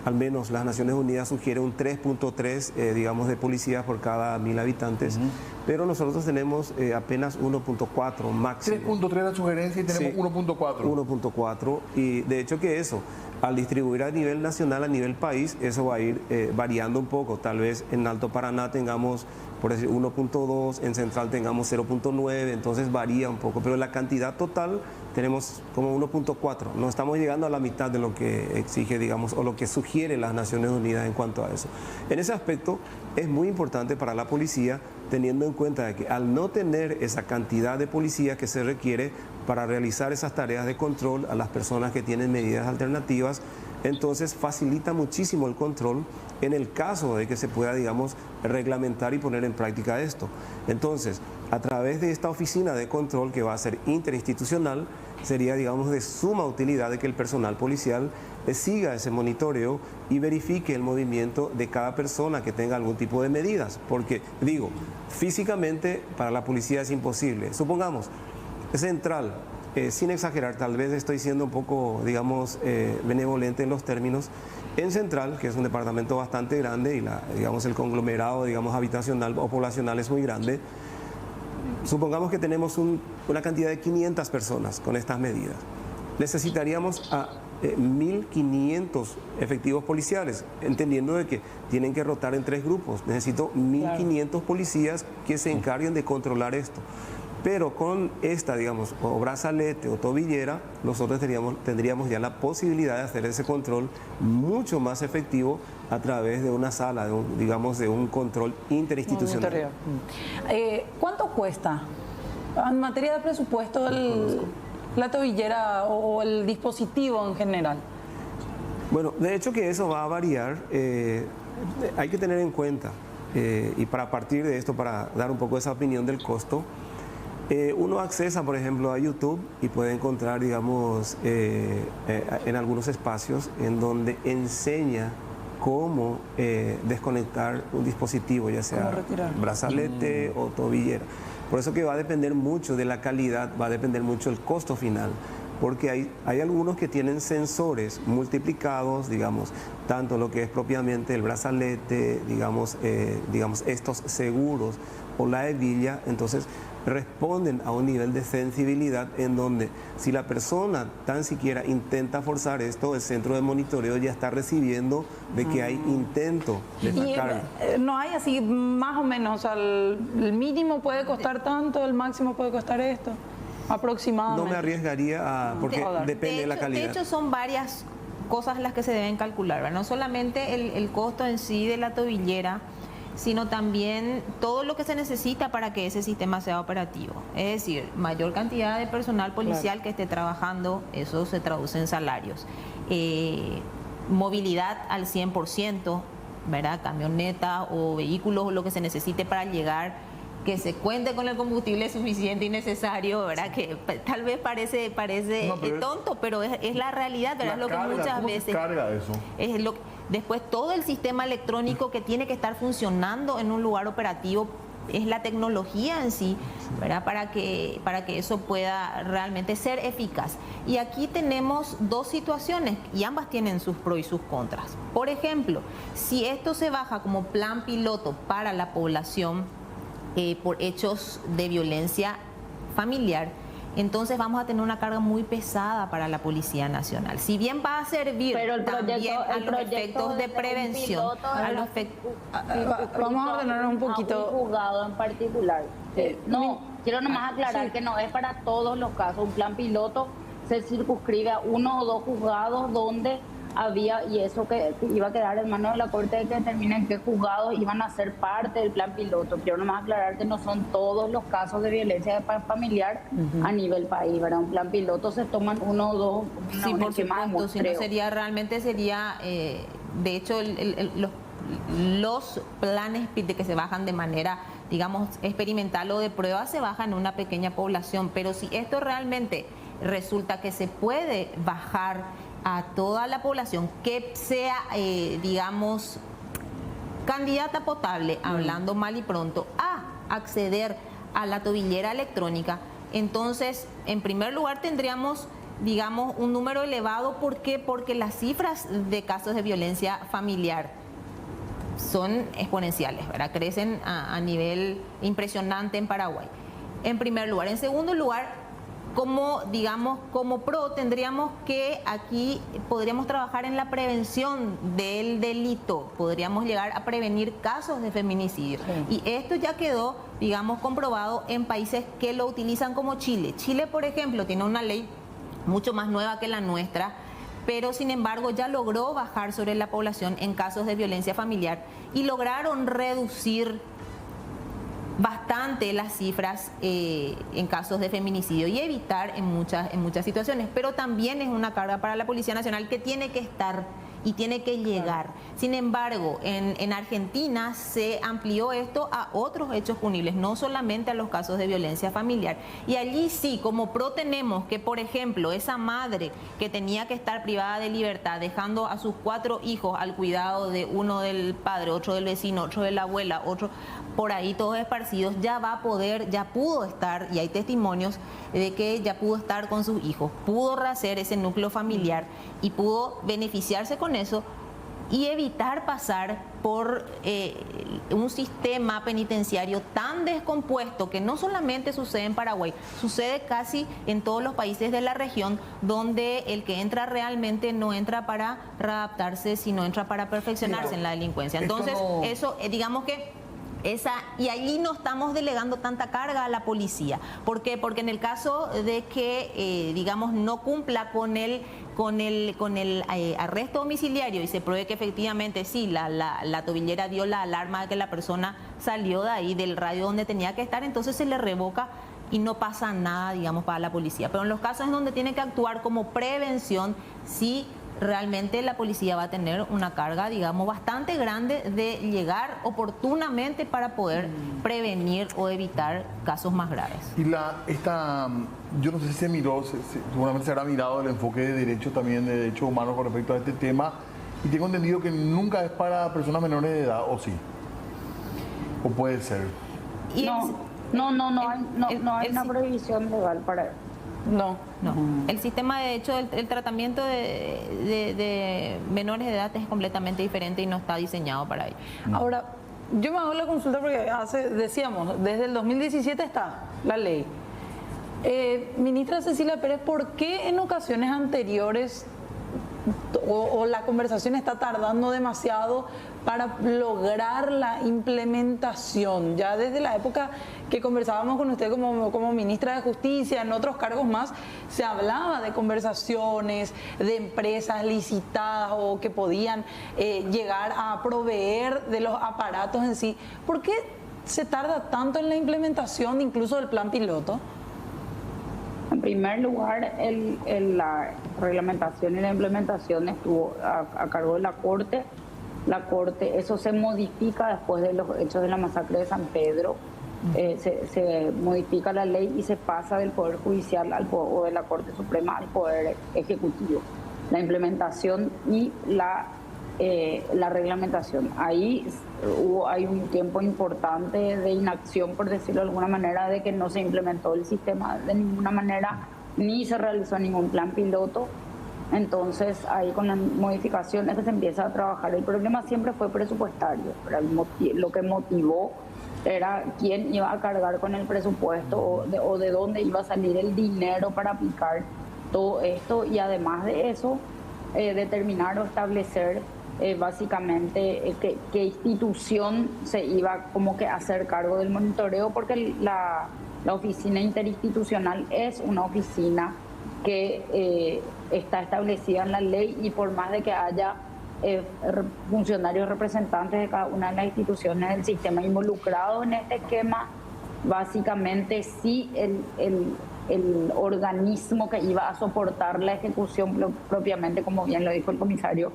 Al menos las Naciones Unidas sugieren un 3.3, digamos, de policías por cada 1000 habitantes, pero nosotros tenemos apenas 1.4 máximo. 3.3 la sugerencia y tenemos Sí. 1.4. 1.4 y de hecho que eso, al distribuir a nivel nacional, a nivel país, eso va a ir variando un poco. Tal vez en Alto Paraná tengamos, por decir, 1.2, en Central tengamos 0.9, entonces varía un poco, pero la cantidad total tenemos como 1.4. No estamos llegando a la mitad de lo que exige, digamos, o lo que sugiere las Naciones Unidas en cuanto a eso. En ese aspecto es muy importante para la policía, teniendo en cuenta de que al no tener esa cantidad de policía que se requiere para realizar esas tareas de control a las personas que tienen medidas alternativas, entonces facilita muchísimo el control en el caso de que se pueda, digamos, reglamentar y poner en práctica esto. Entonces, a través de esta oficina de control que va a ser interinstitucional, sería, digamos, de suma utilidad de que el personal policial siga ese monitoreo y verifique el movimiento de cada persona que tenga algún tipo de medidas. Porque, digo, físicamente para la policía es imposible. Supongamos, Central, sin exagerar, tal vez estoy siendo un poco, digamos, benevolente en los términos. En Central, que es un departamento bastante grande y digamos, el conglomerado, digamos, habitacional o poblacional es muy grande, supongamos que tenemos una cantidad de 500 personas con estas medidas. Necesitaríamos a 1.500 efectivos policiales, entendiendo de que tienen que rotar en 3 grupos. Necesito 1.500 policías que se encarguen de controlar esto. Pero con esta, digamos, o brazalete o tobillera, nosotros tendríamos ya la posibilidad de hacer ese control mucho más efectivo a través de una sala, de un control interinstitucional. ¿Cuánto cuesta en materia de presupuesto la tobillera o el dispositivo en general? Bueno, de hecho que eso va a variar. Hay que tener en cuenta, y para partir de esto, para dar un poco esa opinión del costo, uno accesa, por ejemplo, a YouTube y puede encontrar, digamos, en algunos espacios en donde enseña cómo desconectar un dispositivo, ya sea brazalete o tobillera. Por eso que va a depender mucho de la calidad, va a depender mucho del costo final, porque hay algunos que tienen sensores multiplicados, digamos, tanto lo que es propiamente el brazalete, digamos, estos seguros o la hebilla, entonces responden a un nivel de sensibilidad en donde si la persona tan siquiera intenta forzar esto, el centro de monitoreo ya está recibiendo de que hay intento de sacar. No hay así más o menos, el mínimo puede costar tanto, el máximo puede costar esto, aproximadamente. No me arriesgaría porque depende de la calidad. De hecho, son varias cosas las que se deben calcular, ¿verdad? No solamente el costo en sí de la tobillera, sino también todo lo que se necesita para que ese sistema sea operativo. Es decir, mayor cantidad de personal policial que esté trabajando, eso se traduce en salarios. Movilidad al 100%, ¿verdad? Camioneta o vehículos, lo que se necesite para llegar, que se cuente con el combustible suficiente y necesario, ¿verdad? Que tal vez parece tonto, pero es la realidad, ¿verdad? Es lo que muchas veces... ¿Cómo se carga eso? Después todo el sistema electrónico que tiene que estar funcionando en un lugar operativo es la tecnología en sí, ¿verdad? Para que eso pueda realmente ser eficaz. Y aquí tenemos 2 situaciones y ambas tienen sus pros y sus contras. Por ejemplo, si esto se baja como plan piloto para la población por hechos de violencia familiar, entonces vamos a tener una carga muy pesada para la Policía Nacional. Si bien va a servir también a los efectos de prevención, vamos a ordenar un poquito. A un juzgado en particular. Quiero nomás aclarar que no es para todos los casos. Un plan piloto se circunscribe a 1 o 2 juzgados donde había, y eso que iba a quedar en manos de la Corte de que determinen qué juzgados iban a ser parte del plan piloto. Quiero nomás aclarar que no son todos los casos de violencia familiar a nivel país, ¿verdad? Un plan piloto se toman 1 o 2. Sí, por supuesto, si no sería, realmente sería, de hecho, los planes de que se bajan de manera, digamos, experimental o de prueba se bajan en una pequeña población, pero si esto realmente resulta que se puede bajar a toda la población que sea, digamos, candidata potable, hablando mal y pronto, a acceder a la tobillera electrónica, entonces, en primer lugar, tendríamos, digamos, un número elevado. ¿Por qué? Porque las cifras de casos de violencia familiar son exponenciales, ¿verdad? Crecen a nivel impresionante en Paraguay. En primer lugar. En segundo lugar, como PRO tendríamos que aquí podríamos trabajar en la prevención del delito, podríamos llegar a prevenir casos de feminicidio. Sí. Y esto ya quedó, digamos, comprobado en países que lo utilizan como Chile. Chile, por ejemplo, tiene una ley mucho más nueva que la nuestra, pero sin embargo ya logró bajar sobre la población en casos de violencia familiar y lograron reducir bastante las cifras en casos de feminicidio y evitar en muchas situaciones, pero también es una carga para la Policía Nacional que tiene que estar y tiene que llegar. Sin embargo, en Argentina se amplió esto a otros hechos punibles, no solamente a los casos de violencia familiar. Y allí sí, como PRO tenemos que, por ejemplo, esa madre que tenía que estar privada de libertad, dejando a sus 4 hijos al cuidado de uno del padre, otro del vecino, otro de la abuela, otro por ahí todos esparcidos, ya va a poder, ya pudo estar, y hay testimonios de que ya pudo estar con sus hijos, pudo rehacer ese núcleo familiar y pudo beneficiarse con eso y evitar pasar por un sistema penitenciario tan descompuesto que no solamente sucede en Paraguay, sucede casi en todos los países de la región, donde el que entra realmente no entra para readaptarse, sino entra para perfeccionarse en la delincuencia. Entonces, eso, digamos que y allí no estamos delegando tanta carga a la policía. ¿Por qué? Porque en el caso de que, digamos, no cumpla con el arresto domiciliario y se pruebe que efectivamente sí, la tobillera dio la alarma de que la persona salió de ahí, del radio donde tenía que estar, entonces se le revoca y no pasa nada, digamos, para la policía. Pero en los casos en donde tiene que actuar como prevención, sí, realmente la policía va a tener una carga, digamos, bastante grande de llegar oportunamente para poder prevenir o evitar casos más graves. Y yo no sé si se miró, seguramente se habrá mirado el enfoque de derecho también, de derechos humanos con respecto a este tema, y tengo entendido que nunca es para personas menores de edad, ¿o sí? ¿O puede ser? No hay una prohibición legal para eso. No. El sistema de hecho, el tratamiento de menores de edad es completamente diferente y no está diseñado para ello. Ahora, yo me hago la consulta porque decíamos, desde el 2017 está la ley. Ministra Cecilia Pérez, ¿por qué en ocasiones anteriores o la conversación está tardando demasiado para lograr la implementación? Ya desde la época que conversábamos con usted como ministra de Justicia, en otros cargos más, se hablaba de conversaciones, de empresas licitadas o que podían llegar a proveer de los aparatos en sí. ¿Por qué se tarda tanto en la implementación incluso del plan piloto? En primer lugar, la reglamentación y la implementación estuvo a cargo de la Corte. La Corte, eso se modifica después de los hechos de la masacre de San Pedro. Se modifica la ley y se pasa del Poder Judicial o de la Corte Suprema al Poder Ejecutivo. La implementación y la reglamentación. Ahí hay un tiempo importante de inacción, por decirlo de alguna manera, de que no se implementó el sistema de ninguna manera, ni se realizó ningún plan piloto. Entonces, ahí con las modificaciones que se empieza a trabajar. El problema siempre fue presupuestario, pero lo que motivó era quién iba a cargar con el presupuesto o de dónde iba a salir el dinero para aplicar todo esto, y además de eso determinar o establecer básicamente qué institución se iba como que a hacer cargo del monitoreo, porque la oficina interinstitucional es una oficina que está establecida en la ley, y por más de que haya funcionarios representantes de cada una de las instituciones del sistema involucrados en este esquema, básicamente sí el organismo que iba a soportar la ejecución propiamente, como bien lo dijo el comisario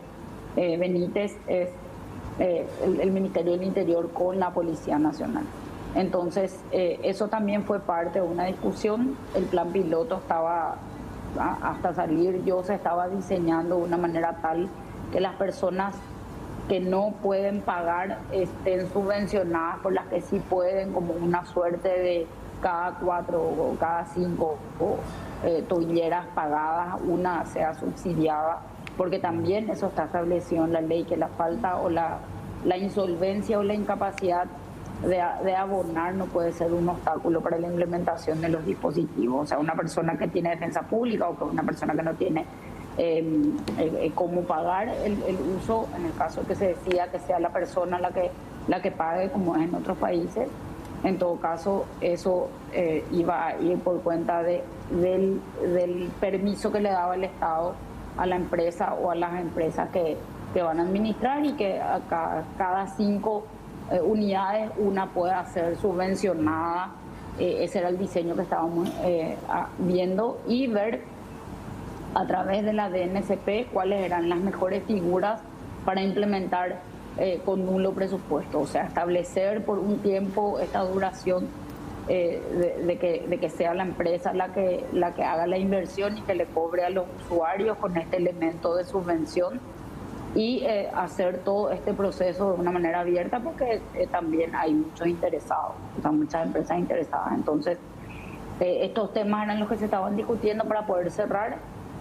Benítez, es el Ministerio del Interior con la Policía Nacional. Entonces, eso también fue parte de una discusión. El plan piloto estaba, hasta salir yo, se estaba diseñando de una manera tal que las personas que no pueden pagar estén subvencionadas por las que sí pueden, como una suerte de cada 4 o cada 5 tobilleras pagadas, una sea subsidiada, porque también eso está establecido en la ley, que la falta o la insolvencia o la incapacidad de abonar no puede ser un obstáculo para la implementación de los dispositivos. O sea, una persona que tiene defensa pública o una persona que no tiene cómo pagar el uso, en el caso que se decida que sea la persona la que pague, como es en otros países, en todo caso eso iba a ir por cuenta del permiso que le daba el Estado a la empresa o a las empresas que van a administrar, y que cada 5 unidades una pueda ser subvencionada. Ese era el diseño que estábamos viendo, y ver a través de la DNCP cuáles eran las mejores figuras para implementar con nulo presupuesto, o sea, establecer por un tiempo esta duración de que sea la empresa la que haga la inversión y que le cobre a los usuarios con este elemento de subvención, y hacer todo este proceso de una manera abierta, porque también hay muchos interesados, o sea, muchas empresas interesadas. Entonces, estos temas eran los que se estaban discutiendo para poder cerrar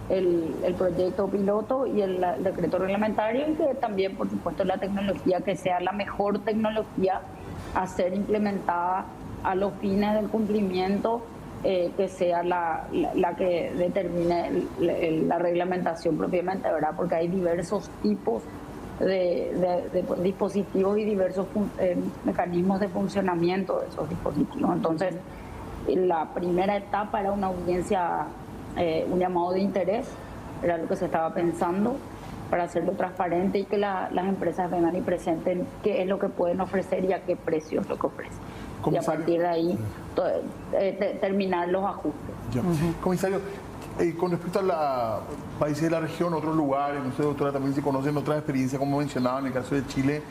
el proyecto piloto y el decreto reglamentario, y que también, por supuesto, la tecnología que sea la mejor tecnología a ser implementada a los fines del cumplimiento, que sea la que determine la reglamentación propiamente, ¿verdad? Porque hay diversos tipos de dispositivos y diversos mecanismos de funcionamiento de esos dispositivos. Entonces, la primera etapa era una audiencia, un llamado de interés, era lo que se estaba pensando, para hacerlo transparente y que las empresas vengan y presenten qué es lo que pueden ofrecer y a qué precio es lo que ofrecen. Y a partir de ahí terminar los ajustes. Ya. Comisario, con respecto a los países de la región, otros lugares, no sé, doctora, también se conocen otras experiencias, como mencionaba en el caso de Chile.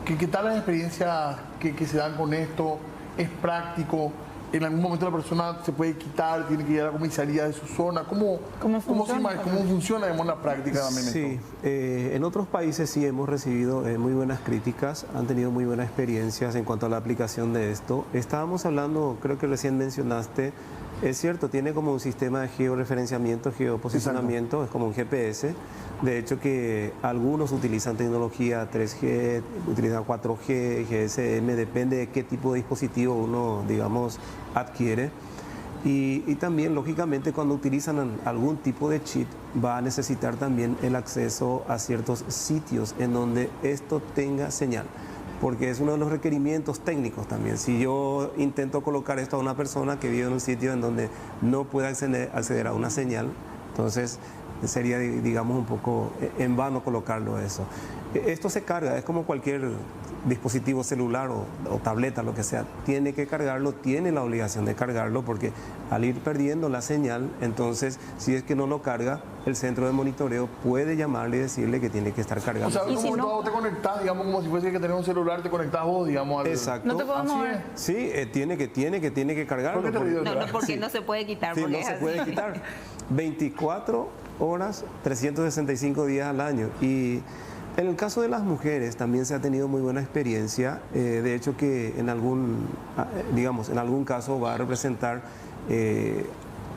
¿Qué tal las experiencias que se dan con esto? ¿Es práctico? ¿En algún momento la persona se puede quitar, tiene que ir a la comisaría de su zona? ¿Cómo funciona en la práctica también sí, esto? En otros países sí hemos recibido muy buenas críticas, han tenido muy buenas experiencias en cuanto a la aplicación de esto. Estábamos hablando, creo que recién mencionaste, es cierto, tiene como un sistema de georreferenciamiento, geoposicionamiento, es como un GPS. De hecho que algunos utilizan tecnología 3G, utilizan 4G, GSM, depende de qué tipo de dispositivo uno, digamos, adquiere. Y también, lógicamente, cuando utilizan algún tipo de chip, va a necesitar también el acceso a ciertos sitios en donde esto tenga señal, porque es uno de los requerimientos técnicos también. Si yo intento colocar esto a una persona que vive en un sitio en donde no puede acceder a una señal, entonces sería, digamos, un poco en vano colocarlo eso. Esto se carga, es como cualquier dispositivo celular o tableta, lo que sea, tiene que cargarlo, tiene la obligación de cargarlo, porque al ir perdiendo la señal, entonces, si es que no lo carga, el centro de monitoreo puede llamarle y decirle que tiene que estar cargando. O sea, en un momento dado te conectás, digamos, como si fuese que tenés un celular, te conectás vos, digamos, al... Exacto. No te puedo mover. Sí, tiene que cargarlo. ¿Por qué te ríes? No, porque Sí. no se puede quitar. Sí, porque no es se así. puede quitar. 24 horas, 365 días al año. Y en el caso de las mujeres también se ha tenido muy buena experiencia. De hecho que en algún caso va a representar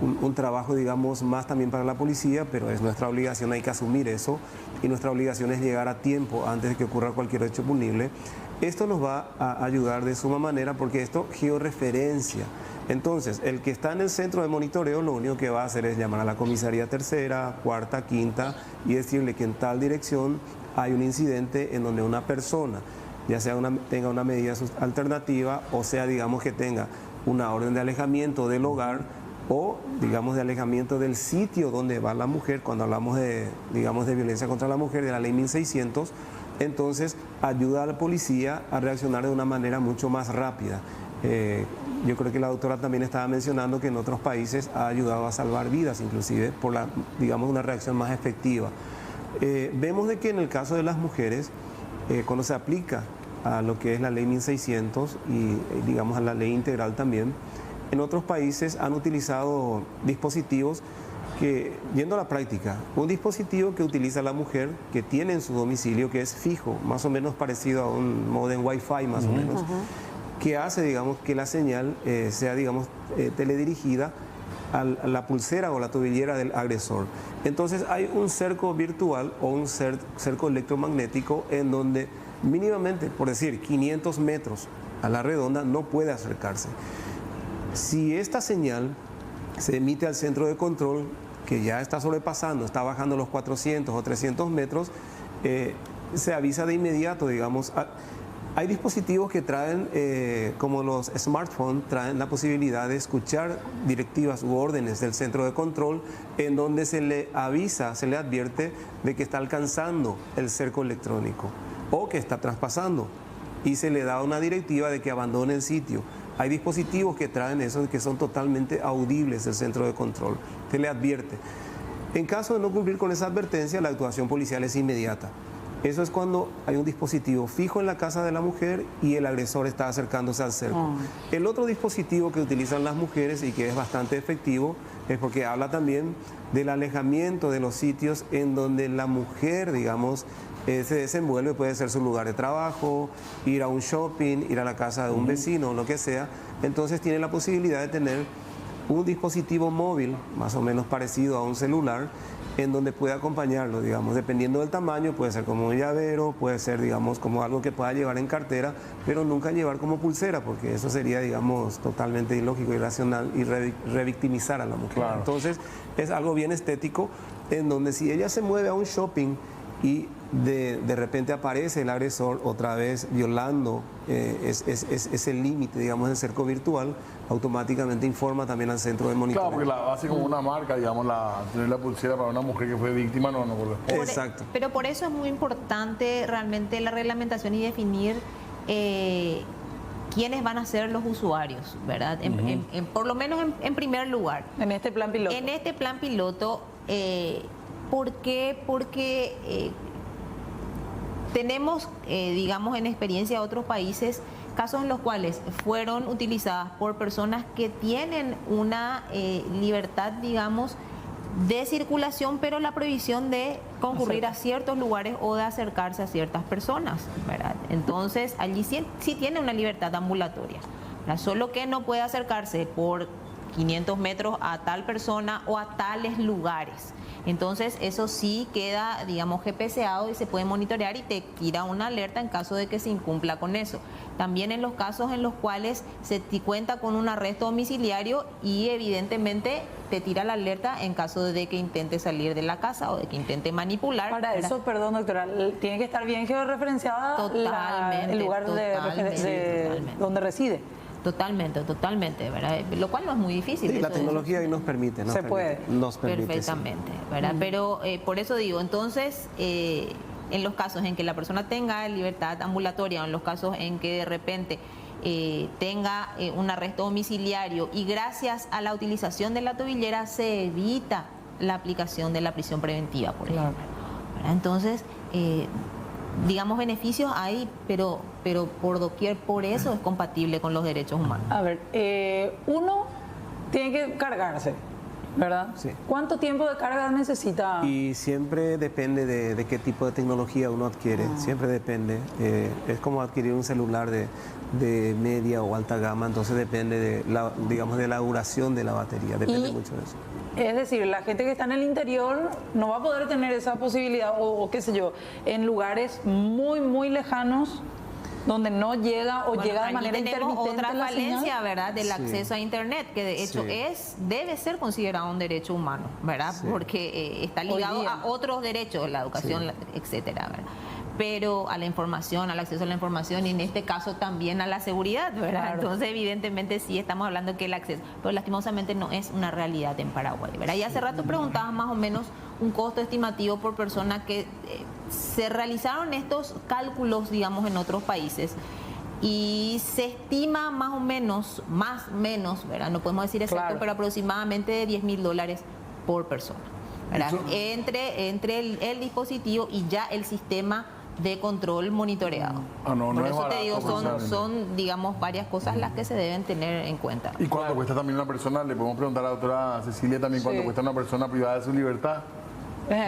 un trabajo, digamos, más también para la policía, pero es nuestra obligación, hay que asumir eso, y nuestra obligación es llegar a tiempo antes de que ocurra cualquier hecho punible. Esto nos va a ayudar de suma manera porque esto georreferencia. Entonces, el que está en el centro de monitoreo lo único que va a hacer es llamar a la comisaría tercera, cuarta, quinta y decirle que en tal dirección hay un incidente en donde una persona, ya sea tenga una medida alternativa o sea, digamos que tenga una orden de alejamiento del hogar o, digamos, de alejamiento del sitio donde va la mujer, cuando hablamos de, digamos, de violencia contra la mujer, de la ley 1600, entonces ayuda a la policía a reaccionar de una manera mucho más rápida. Yo creo que la doctora también estaba mencionando que en otros países ha ayudado a salvar vidas, inclusive por la, digamos, una reacción más efectiva. Vemos de que en el caso de las mujeres, cuando se aplica a lo que es la ley 1600 y digamos a la ley integral también, en otros países han utilizado dispositivos que, yendo a la práctica, un dispositivo que utiliza la mujer que tiene en su domicilio, que es fijo, más o menos parecido a un modem Wi-Fi más o menos, que hace, digamos, que la señal sea, digamos, teledirigida a la pulsera o la tobillera del agresor. Entonces hay un cerco virtual o un cerco electromagnético en donde mínimamente, por decir, 500 metros a la redonda no puede acercarse. Si esta señal se emite al centro de control, que ya está sobrepasando, está bajando los 400 o 300 metros, se avisa de inmediato, digamos. Hay dispositivos que traen, como los smartphones, traen la posibilidad de escuchar directivas u órdenes del centro de control en donde se le avisa, se le advierte de que está alcanzando el cerco electrónico o que está traspasando y se le da una directiva de que abandone el sitio. Hay dispositivos que traen eso, que son totalmente audibles del centro de control, que le advierte. En caso de no cumplir con esa advertencia, la actuación policial es inmediata. Eso es cuando hay un dispositivo fijo en la casa de la mujer y el agresor está acercándose al cerco. El otro dispositivo que utilizan las mujeres y que es bastante efectivo es porque habla también del alejamiento de los sitios en donde la mujer, digamos, se desenvuelve. Puede ser su lugar de trabajo, ir a un shopping, ir a la casa de un vecino, lo que sea. Entonces tiene la posibilidad de tener un dispositivo móvil, más o menos parecido a un celular, en donde puede acompañarlo, digamos, dependiendo del tamaño, puede ser como un llavero, puede ser, digamos, como algo que pueda llevar en cartera, pero nunca llevar como pulsera, porque eso sería, digamos, totalmente ilógico, irracional y revictimizar a la mujer. Claro. Entonces, es algo bien estético, en donde si ella se mueve a un shopping y de repente aparece el agresor otra vez violando ese límite, digamos, del cerco virtual, automáticamente informa también al centro de monitoreo. Claro, porque hace como una marca, digamos, tener la pulsera para una mujer que fue víctima no corresponde. Exacto. Pero por eso es muy importante realmente la reglamentación y definir quiénes van a ser los usuarios, ¿verdad? Por lo menos en primer lugar. En este plan piloto. En este plan piloto, ¿por qué? Porque tenemos, digamos, en experiencia de otros países, casos en los cuales fueron utilizadas por personas que tienen una libertad, digamos, de circulación, pero la prohibición de concurrir a ciertos lugares o de acercarse a ciertas personas, ¿verdad? Entonces, allí sí tiene una libertad ambulatoria, ¿verdad? Solo que no puede acercarse por 500 metros a tal persona o a tales lugares. Entonces eso sí queda, digamos, GPSado y se puede monitorear y te tira una alerta en caso de que se incumpla con eso. También en los casos en los cuales se cuenta con un arresto domiciliario y evidentemente te tira la alerta en caso de que intente salir de la casa o de que intente manipular. Para eso, perdón, doctora, tiene que estar bien georreferenciada el lugar donde reside. Totalmente, ¿verdad? Lo cual no es muy difícil. Sí, la tecnología hoy nos permite. Se puede. Nos permite. Perfectamente, sí. ¿Verdad? Pero por eso digo, entonces, en los casos en que la persona tenga libertad ambulatoria o en los casos en que de repente tenga un arresto domiciliario y gracias a la utilización de la tobillera se evita la aplicación de la prisión preventiva, por ejemplo. ¿Verdad? Entonces, digamos, beneficios hay, pero por doquier, por eso es compatible con los derechos humanos. A ver, uno tiene que cargarse, ¿verdad? Sí. ¿Cuánto tiempo de carga necesita? Y siempre depende de qué tipo de tecnología uno adquiere, siempre depende. Es como adquirir un celular de media o alta gama, entonces depende de la duración de la batería, depende mucho de eso. Es decir, la gente que está en el interior no va a poder tener esa posibilidad, o qué sé yo, en lugares muy, muy lejanos donde no llega o Bueno, llega de allí manera tenemos intermitente otra la falencia, señal. ¿verdad? Del Sí. acceso a Internet, que de hecho Sí. debe ser considerado un derecho humano, ¿verdad? Sí. Porque está Hoy ligado día. a otros derechos, la educación, Sí. etcétera, ¿verdad? Pero a la información, al acceso a la información y en este caso también a la seguridad, ¿verdad? Claro. Entonces, evidentemente sí estamos hablando que el acceso, pero lastimosamente no es una realidad en Paraguay, ¿verdad? Y hace rato preguntaba más o menos un costo estimativo por persona que se realizaron estos cálculos, digamos, en otros países. Y se estima más o menos, ¿verdad? No podemos decir exacto, Claro. pero aproximadamente de $10.000 por persona, ¿verdad? Eso- Entre el dispositivo y ya el sistema de control monitoreado. No Por es eso te barato, digo, precisamente. son, digamos, varias cosas las que se deben tener en cuenta. ¿Y cuánto cuesta también una persona? Le podemos preguntar a la doctora Cecilia también cuánto Sí. cuesta una persona privada de su libertad.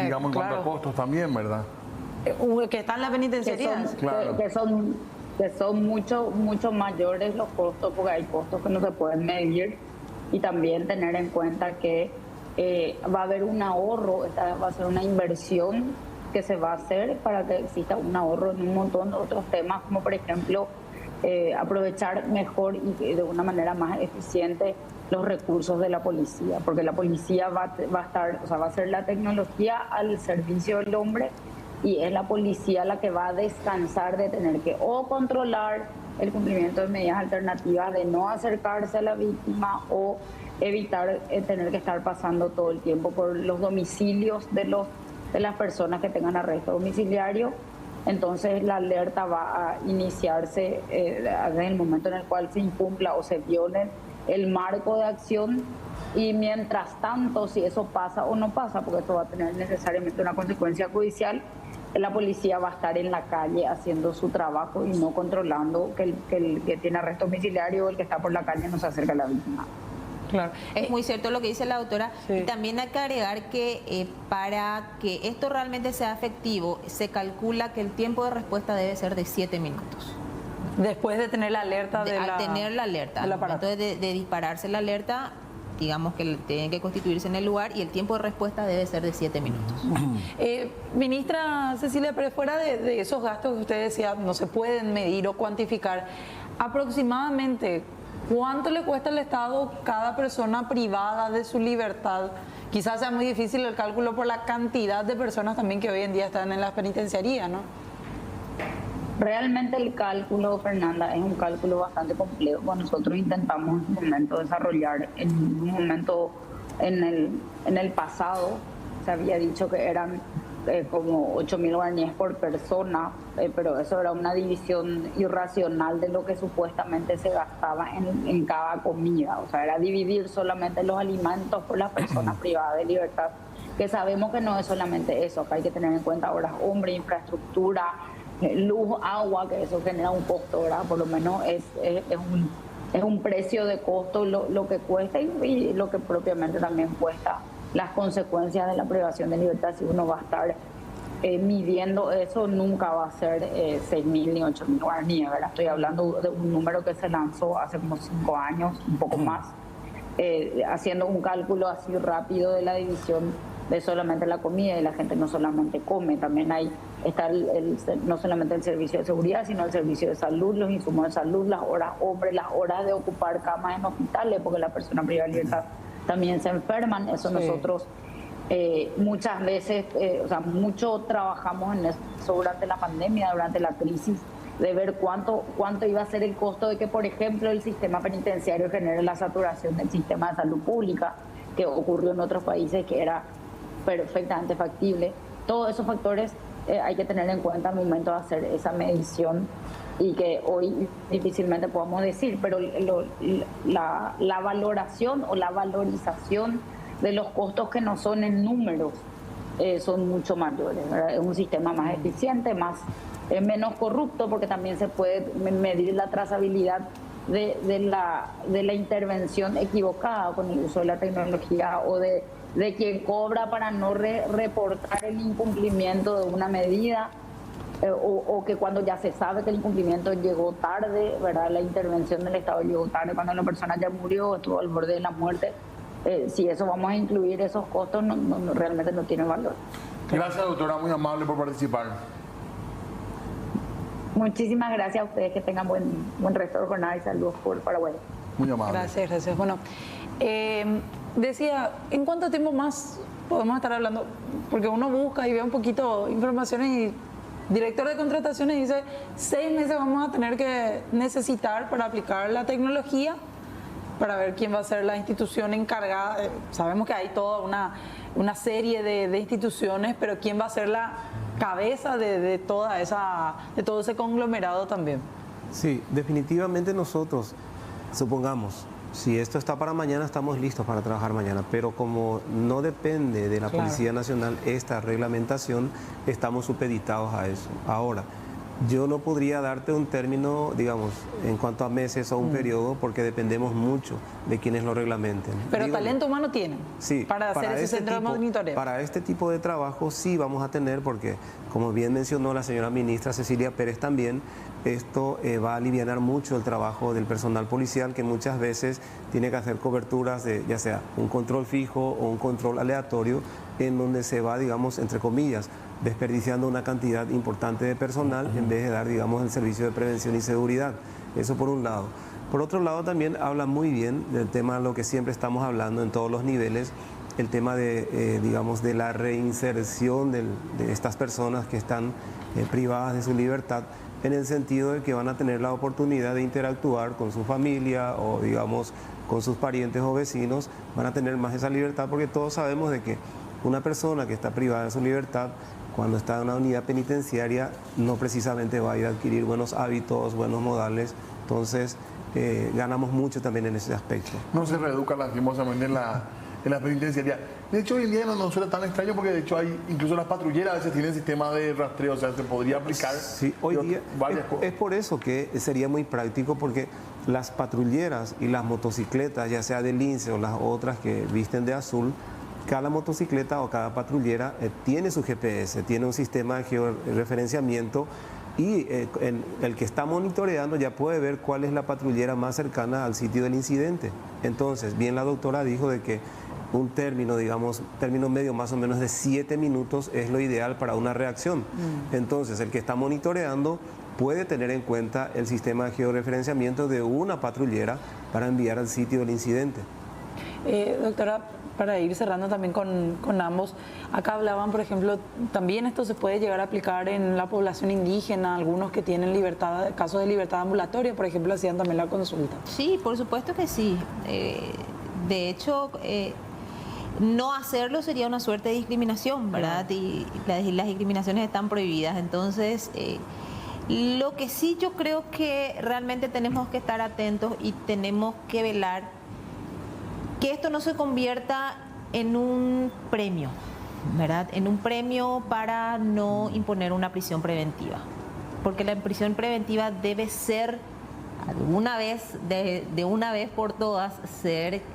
Digamos en cuanto a Claro. costos también, ¿verdad? Que está en la penitenciaría. Claro. que son mucho mayores los costos, porque hay costos que no se pueden medir, y también tener en cuenta que va a haber un ahorro, esta va a ser una inversión que se va a hacer para que exista un ahorro en un montón de otros temas, como por ejemplo aprovechar mejor y de una manera más eficiente los recursos de la policía, porque la policía va a estar, o sea, va a ser la tecnología al servicio del hombre, y es la policía la que va a descansar de tener que o controlar el cumplimiento de medidas alternativas, de no acercarse a la víctima, o evitar tener que estar pasando todo el tiempo por los domicilios de las personas que tengan arresto domiciliario. Entonces la alerta va a iniciarse desde el momento en el cual se incumpla o se viole el marco de acción, y mientras tanto, si eso pasa o no pasa, porque esto va a tener necesariamente una consecuencia judicial, la policía va a estar en la calle haciendo su trabajo y no controlando que el que tiene arresto domiciliario o el que está por la calle no se acerque a la víctima. Claro. Es muy cierto lo que dice la doctora. Sí. Y también hay que agregar que para que esto realmente sea efectivo, se calcula que el tiempo de respuesta debe ser de 7 minutos. Después de tener la alerta de Al tener la alerta, del al momento aparato. de dispararse la alerta, digamos que tienen que constituirse en el lugar, y el tiempo de respuesta debe ser de 7 minutos. Ministra Cecilia, pero fuera de esos gastos que usted decía no se pueden medir o cuantificar, aproximadamente ¿cuánto le cuesta al Estado cada persona privada de su libertad? Quizás sea muy difícil el cálculo por la cantidad de personas también que hoy en día están en las penitenciarías, ¿no? Realmente el cálculo, Fernanda, es un cálculo bastante complejo. Bueno, nosotros intentamos en un momento desarrollar, en un momento en el pasado, se había dicho que eran como 8.000 guaraníes por persona, pero eso era una división irracional de lo que supuestamente se gastaba en cada comida. O sea, era dividir solamente los alimentos por las personas privadas de libertad, que sabemos que no es solamente eso, que hay que tener en cuenta horas hombre, infraestructura, luz, agua, que eso genera un costo, ¿verdad? Por lo menos es un precio de costo lo que cuesta, y lo que propiamente también cuesta las consecuencias de la privación de libertad. Si uno va a estar midiendo eso, nunca va a ser 6.000 ni 8.000 guaraníes, ¿verdad? Estoy hablando de un número que se lanzó hace como 5 años, un poco más, haciendo un cálculo así rápido de la división de solamente la comida, y la gente no solamente come, también está no solamente el servicio de seguridad, sino el servicio de salud, los insumos de salud, las horas hombre, las horas de ocupar camas en hospitales, porque las personas privadas de libertad también se enferman. Eso Sí. nosotros muchas veces, mucho trabajamos en eso durante la pandemia, durante la crisis, de ver cuánto iba a ser el costo de que, por ejemplo, el sistema penitenciario genere la saturación del sistema de salud pública, que ocurrió en otros países, que era perfectamente factible. Todos esos factores hay que tener en cuenta al momento de hacer esa medición, y que hoy difícilmente podamos decir, pero la valoración o la valorización de los costos que no son en números son mucho mayores, ¿verdad? Es un sistema más eficiente, menos corrupto, porque también se puede medir la trazabilidad de la intervención equivocada con el uso de la tecnología, o de quien cobra para no reportar el incumplimiento de una medida, o que cuando ya se sabe que el incumplimiento llegó tarde, ¿verdad? La intervención del Estado llegó tarde, cuando la persona ya murió, estuvo al borde de la muerte. Si eso vamos a incluir esos costos, realmente no tiene valor. Gracias, doctora, muy amable por participar. Muchísimas gracias a ustedes, que tengan buen resto de jornada y saludos por Paraguay. Muy amable. Gracias. Bueno, decía, ¿en cuánto tiempo más podemos estar hablando? Porque uno busca y ve un poquito informaciones y director de contrataciones dice 6 meses vamos a tener que necesitar para aplicar la tecnología, para ver quién va a ser la institución encargada. Sabemos que hay toda una serie de instituciones, pero quién va a ser la cabeza de todo ese conglomerado también. Sí, definitivamente nosotros, supongamos, si esto está para mañana, estamos listos para trabajar mañana, pero como no depende de la Policía Nacional esta reglamentación, estamos supeditados a eso. Ahora, yo no podría darte un término, digamos, en cuanto a meses o un periodo, porque dependemos mucho de quienes lo reglamenten. Pero talento humano tienen, sí, para hacer ese centro de monitoreo. Para este tipo de trabajo sí vamos a tener, porque como bien mencionó la señora ministra Cecilia Pérez también, esto va a aliviar mucho el trabajo del personal policial, que muchas veces tiene que hacer coberturas de ya sea un control fijo o un control aleatorio, en donde se va, digamos, entre comillas, desperdiciando una cantidad importante de personal en vez de dar, digamos, el servicio de prevención y seguridad. Eso por un lado. Por otro lado, también habla muy bien del tema de lo que siempre estamos hablando en todos los niveles, el tema de, digamos, de la reinserción de estas personas que están privadas de su libertad, en el sentido de que van a tener la oportunidad de interactuar con su familia o, digamos, con sus parientes o vecinos, van a tener más esa libertad, porque todos sabemos de que una persona que está privada de su libertad, cuando está en una unidad penitenciaria, no precisamente va a ir a adquirir buenos hábitos, buenos modales. Entonces, ganamos mucho también en ese aspecto. No se reeduca lastimosamente en la penitenciaria. De hecho, hoy en día no suena tan extraño, porque de hecho hay incluso las patrulleras a veces tienen sistema de rastreo, o sea, se podría aplicar. Sí, hoy día es por eso que sería muy práctico, porque las patrulleras y las motocicletas, ya sea de lince o las otras que visten de azul, cada motocicleta o cada patrullera tiene su GPS, tiene un sistema de georreferenciamiento, y el que está monitoreando ya puede ver cuál es la patrullera más cercana al sitio del incidente. Entonces, bien la doctora dijo de que un término, digamos, término medio más o menos de 7 minutos es lo ideal para una reacción. Entonces, el que está monitoreando puede tener en cuenta el sistema de georreferenciamiento de una patrullera para enviar al sitio del incidente. Doctora, para ir cerrando también con ambos, acá hablaban, por ejemplo, también esto se puede llegar a aplicar en la población indígena, algunos que tienen casos de libertad ambulatoria, por ejemplo, hacían también la consulta. Sí, por supuesto que sí. De hecho, no hacerlo sería una suerte de discriminación, ¿verdad? Y las discriminaciones están prohibidas. Entonces, lo que sí yo creo que realmente tenemos que estar atentos y tenemos que velar que esto no se convierta en un premio, ¿verdad? En un premio para no imponer una prisión preventiva. Porque la prisión preventiva debe ser, alguna vez, de una vez por todas,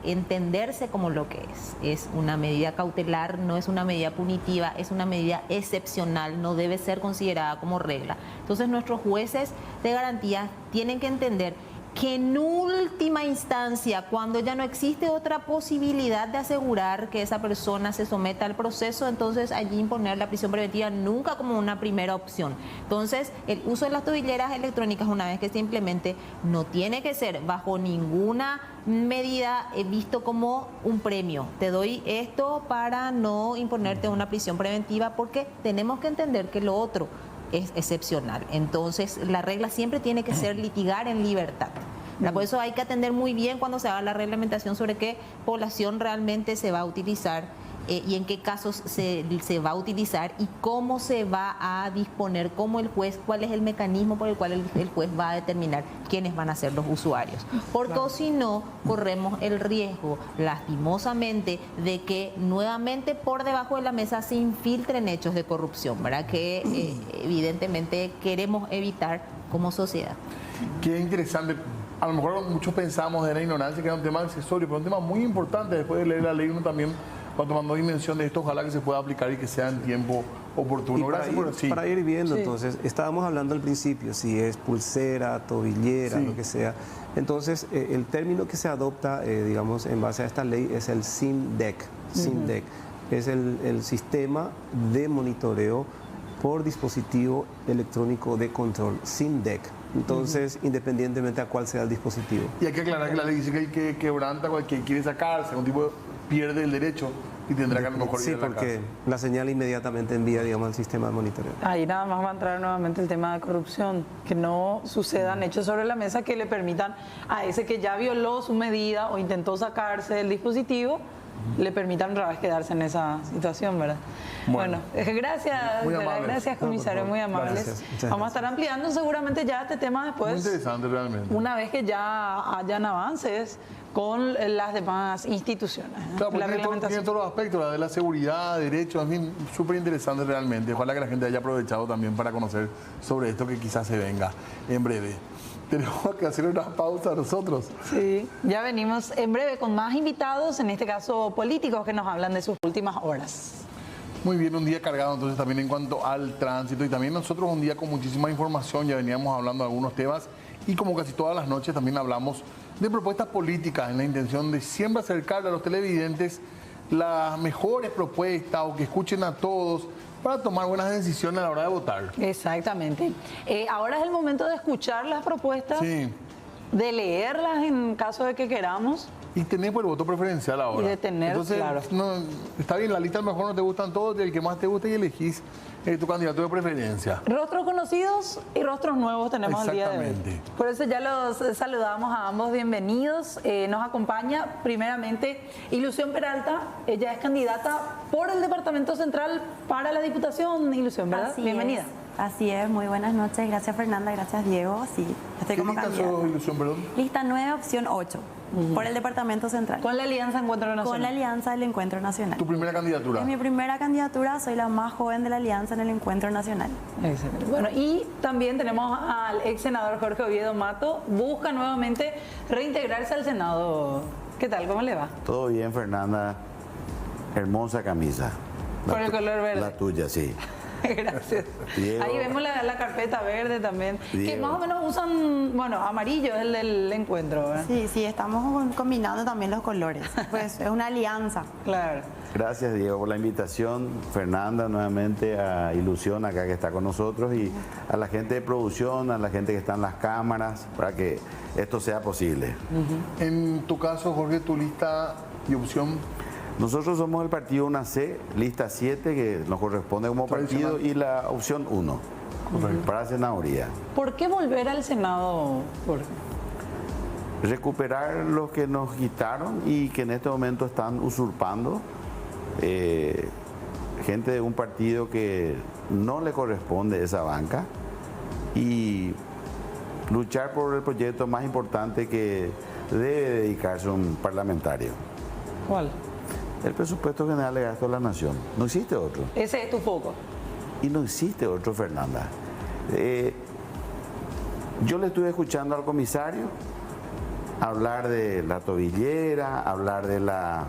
entenderse como lo que es. Es una medida cautelar, no es una medida punitiva, es una medida excepcional, no debe ser considerada como regla. Entonces nuestros jueces de garantía tienen que entender que en última instancia, cuando ya no existe otra posibilidad de asegurar que esa persona se someta al proceso, entonces allí imponer la prisión preventiva nunca como una primera opción. Entonces, el uso de las tobilleras electrónicas, una vez que se implemente, no tiene que ser bajo ninguna medida visto como un premio. Te doy esto para no imponerte una prisión preventiva, porque tenemos que entender que lo otro es excepcional. Entonces, la regla siempre tiene que ser litigar en libertad. Por eso hay que atender muy bien cuando se haga la reglamentación sobre qué población realmente se va a utilizar y en qué casos se va a utilizar y cómo se va a disponer, cómo el juez, cuál es el mecanismo por el cual el juez va a determinar quiénes van a ser los usuarios. Porque si no, corremos el riesgo, lastimosamente, de que nuevamente por debajo de la mesa se infiltren hechos de corrupción, ¿verdad? Que evidentemente queremos evitar como sociedad. Qué interesante. A lo mejor muchos pensamos de la ignorancia que era un tema accesorio, pero un tema muy importante. Después de leer la ley, uno también va tomando dimensión de esto. Ojalá que se pueda aplicar y que sea en tiempo oportuno. Para ir viendo, entonces, estábamos hablando al principio, si es pulsera, tobillera, lo que sea. Entonces, el término que se adopta, digamos, en base a esta ley es el SIMDEC. SIMDEC es el sistema de monitoreo por dispositivo electrónico de control, sin DEC. Entonces, independientemente a cuál sea el dispositivo. Y hay que aclarar que la ley dice que el que quebranta o el que quiere sacarse, un tipo pierde el derecho y tendrá que a lo mejor Sí, ir a la porque cárcel. la señal inmediatamente envía, digamos, al sistema de monitoreo. Ahí nada más va a entrar nuevamente el tema de corrupción, que no sucedan hechos sobre la mesa que le permitan a ese que ya violó su medida o intentó sacarse del dispositivo, le permitan otra vez quedarse en esa situación, ¿verdad? Bueno, gracias, Muy amables. gracias comisario, muy amables. Gracias, muchas Vamos a estar ampliando seguramente ya este tema Muy después, interesante realmente. una vez que ya hayan avances con las demás instituciones. Claro, porque La tiene reglamentación. todos los aspectos, la de la seguridad, derechos, en fin, súper interesante realmente. Ojalá que la gente haya aprovechado también para conocer sobre esto que quizás se venga en breve. Tenemos que hacer una pausa nosotros. Sí, ya venimos en breve con más invitados, en este caso políticos, que nos hablan de sus últimas horas. Muy bien, un día cargado entonces también en cuanto al tránsito y también nosotros un día con muchísima información, ya veníamos hablando de algunos temas y como casi todas las noches también hablamos de propuestas políticas en la intención de siempre acercarle a los televidentes las mejores propuestas o que escuchen a todos para tomar buenas decisiones a la hora de votar. Exactamente. Ahora es el momento de escuchar las propuestas, Sí, de leerlas en caso de que queramos. y tenés el voto preferencial ahora. Y de tener, entonces, claro. no, está bien, la lista a lo mejor no te gustan todos, del que más te gusta y elegís tu candidato de preferencia. Rostros conocidos y rostros nuevos tenemos el día de hoy. Exactamente. Por eso ya los saludamos a ambos, bienvenidos. Nos acompaña primeramente Ilusión Peralta, ella es candidata por el Departamento Central para la Diputación. Ilusión, ¿verdad? Así Bienvenida. Así es, muy buenas noches. Gracias Fernanda, gracias Diego. Sí, estoy ¿Qué como lista candidata. sos, Ilusión, perdón? Lista 9, opción 8, por el Departamento Central. Con la Alianza Encuentro Nacional. Con la Alianza del Encuentro Nacional. Tu primera candidatura. Es mi primera candidatura, soy la más joven de la Alianza en el Encuentro Nacional. Excelente. Bueno, y también tenemos al ex senador Jorge Oviedo Mato, busca nuevamente reintegrarse al Senado. ¿Qué tal? ¿Cómo le va? Todo bien, Fernanda. Hermosa camisa. Con el color verde. La tuya, sí. Gracias. Diego. Ahí vemos la carpeta verde también, que Diego. más o menos usan, bueno, amarillo es el del encuentro, ¿verdad? Sí, sí, estamos combinando también los colores. Pues es una alianza. Claro. Gracias, Diego, por la invitación. Fernanda, nuevamente a Ilusión, acá que está con nosotros, y a la gente de producción, a la gente que está en las cámaras, para que esto sea posible. En tu caso, Jorge, tu lista y opción. Nosotros somos el partido 1C, lista 7, que nos corresponde como partido, Tradicional. y la opción 1, para senaduría. ¿Por qué volver al Senado, Jorge? Recuperar los que nos quitaron y que en este momento están usurpando, gente de un partido que no le corresponde esa banca, y luchar por el proyecto más importante que debe dedicarse un parlamentario. ¿Cuál? El presupuesto general de gasto de la nación. No existe otro. Ese es tu foco. Y no existe otro, Fernanda. Yo le estuve escuchando al comisario hablar de la tobillera, hablar de la